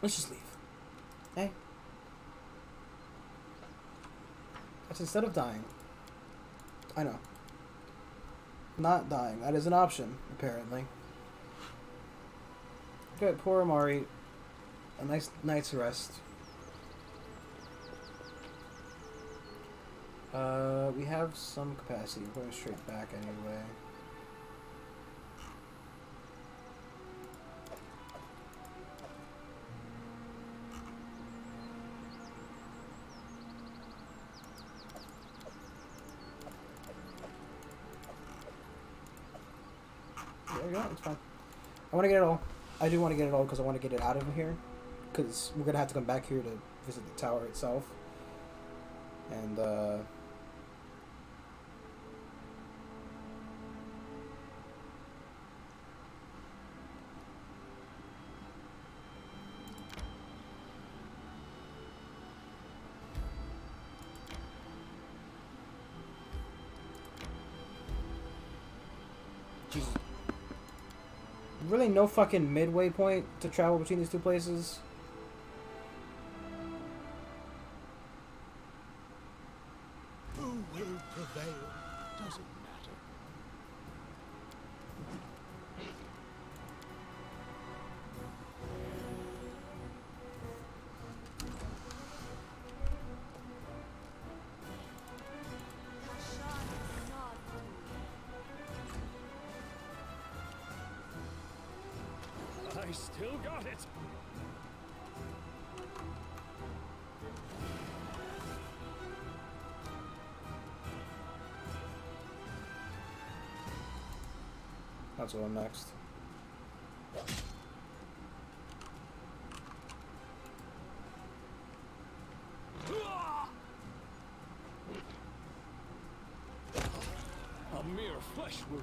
Let's just leave. Hey. That's instead of dying. I know. Not dying. That is an option, apparently. Good, poor Amari. A nice night's rest. We have some capacity. We're going straight back anyway. There we go, it's fine. I want to get it all. I do want to get it all because I want to get it out of here. Because we're going to have to come back here to visit the tower itself. And, Jesus. Really no fucking midway point to travel between these two places? Who will prevail? Doesn't matter. I still got it. That's what I'm next. A mere flesh wound.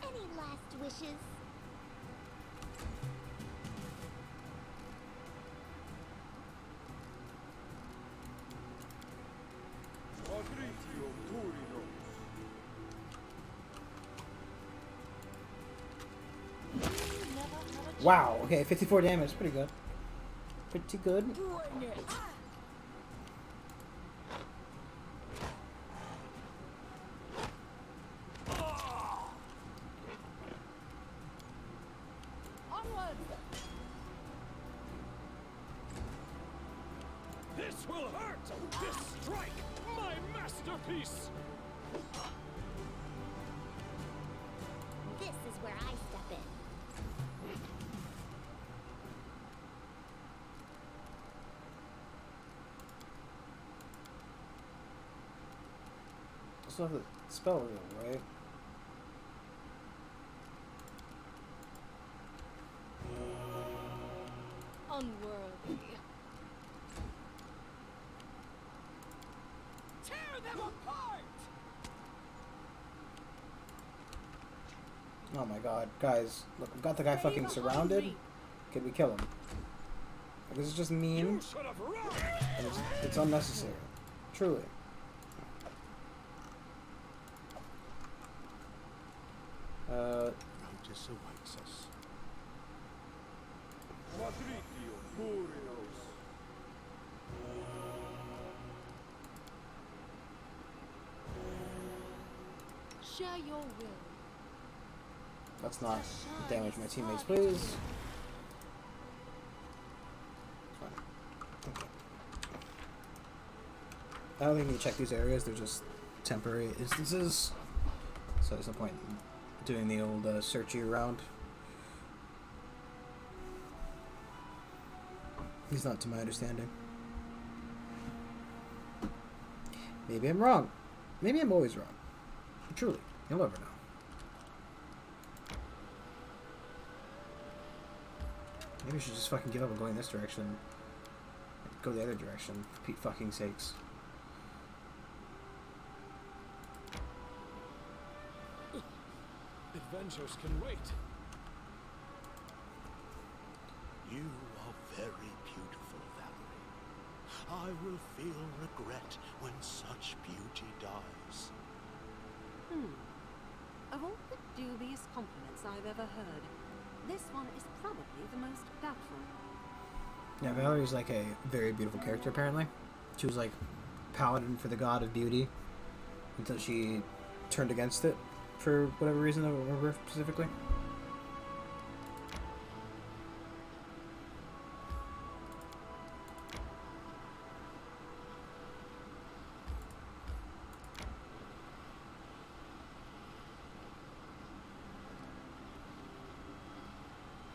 Any last wishes? Wow, okay, 54 damage, pretty good. Pretty good. Bring it! Onward! This will hurt! This strike! My masterpiece! This is where I step in. Still have the spell wheel, right? Unworthy. Tear them apart! Oh my god, guys, look, we've got the guy fucking surrounded. Can we kill him? Like, this is just mean, You should have run! and it's unnecessary. Truly. Notice awaits us. Share your will. Let's not damage my teammates, please. Fine. Okay. I don't think you need to check these areas, they're just temporary instances. So there's no point in doing the old searchy around. At least not to my understanding. Maybe I'm wrong. Maybe I'm always wrong. Truly, you'll never know. Maybe I should just fucking give up on going this direction. Go the other direction, for Pete fucking sakes. Adventures can wait. You are very beautiful, Valerie. I will feel regret when such beauty dies. Of all the dubious compliments I've ever heard, this one is probably the most doubtful. Yeah, Valerie's like a very beautiful character, apparently. She was like paladin for the god of beauty until she turned against it for whatever reason, I don't remember specifically.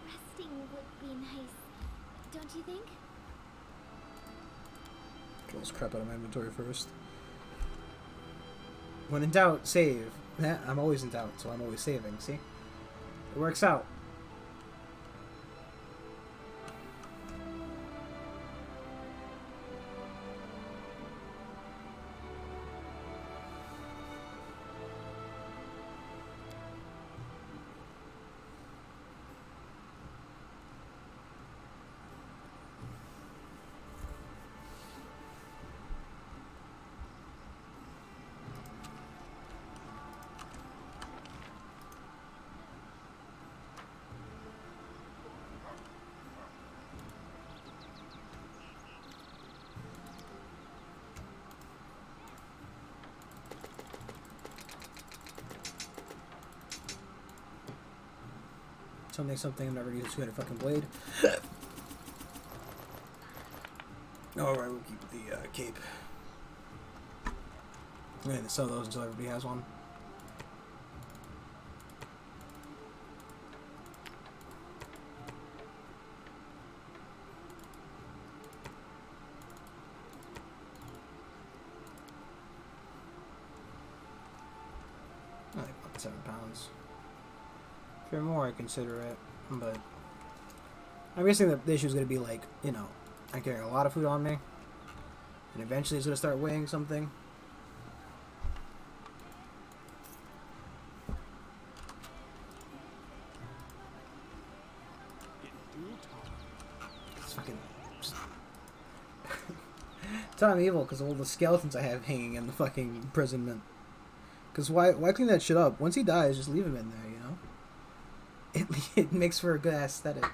Resting would be nice, don't you think? Get this crap out of my inventory first. When in doubt, save. I'm always in doubt, so I'm always saving, see? It works out. Something, I'm never used a two-handed fucking blade. Alright, we'll keep the cape. I'm gonna sell those until everybody has one. £7. If you're more, I consider it, but I'm guessing that the issue is going to be like, you know, I'm carrying a lot of food on me, and eventually it's going to start weighing something. It's fucking... I'm evil because of all the skeletons I have hanging in the fucking imprisonment. Because why clean that shit up? Once he dies, just leave him in there, you know? It makes for a good aesthetic.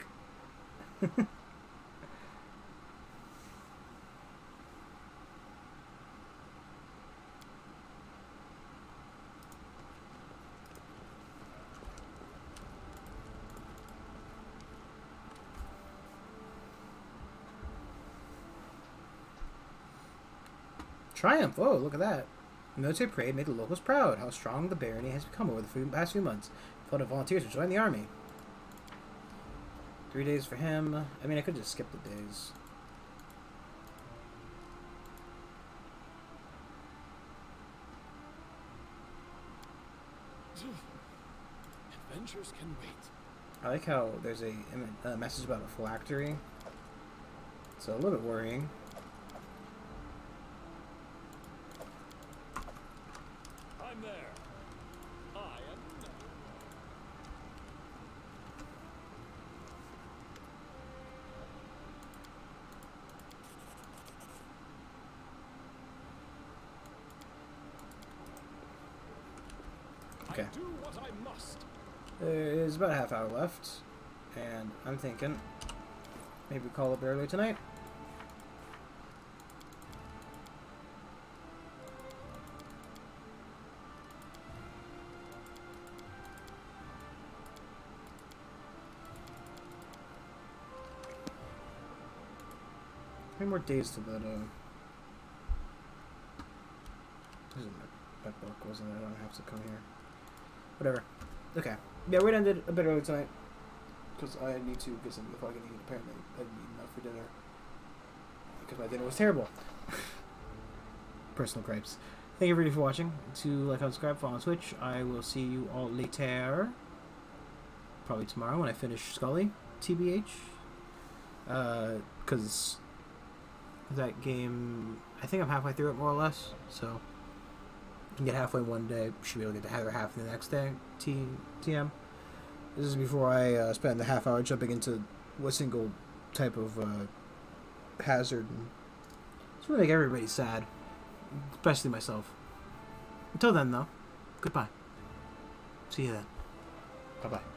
Triumph! Oh, look at that. The military parade made the locals proud. How strong the barony has become over the past few months. A flood of volunteers to join the army. 3 days for him. I mean, I could just skip the days. Adventures can wait. I like how there's a message about a phylactery. It's a little bit worrying. I'm there. I am there. Okay. I do what I must. There's about a half hour left, and I'm thinking maybe call up early tonight. How many more days to that, this is my book, wasn't it? I don't have to come here. Whatever. Okay. Yeah, we're gonna end it a bit early tonight. Because I need to get something to fucking eat. Apparently, I didn't eat enough for dinner. Because my dinner was terrible. Personal gripes. Thank you everybody for watching. To like, subscribe, follow on Twitch. I will see you all later. Probably tomorrow when I finish Scully. TBH. Because that game, I think I'm halfway through it more or less. So, you can get halfway one day. Should be able to get the other half the next day. TM. This is before I spend the half hour jumping into a single type of hazard. It's going to make everybody sad. Especially myself. Until then, though, goodbye. See you then. Bye-bye.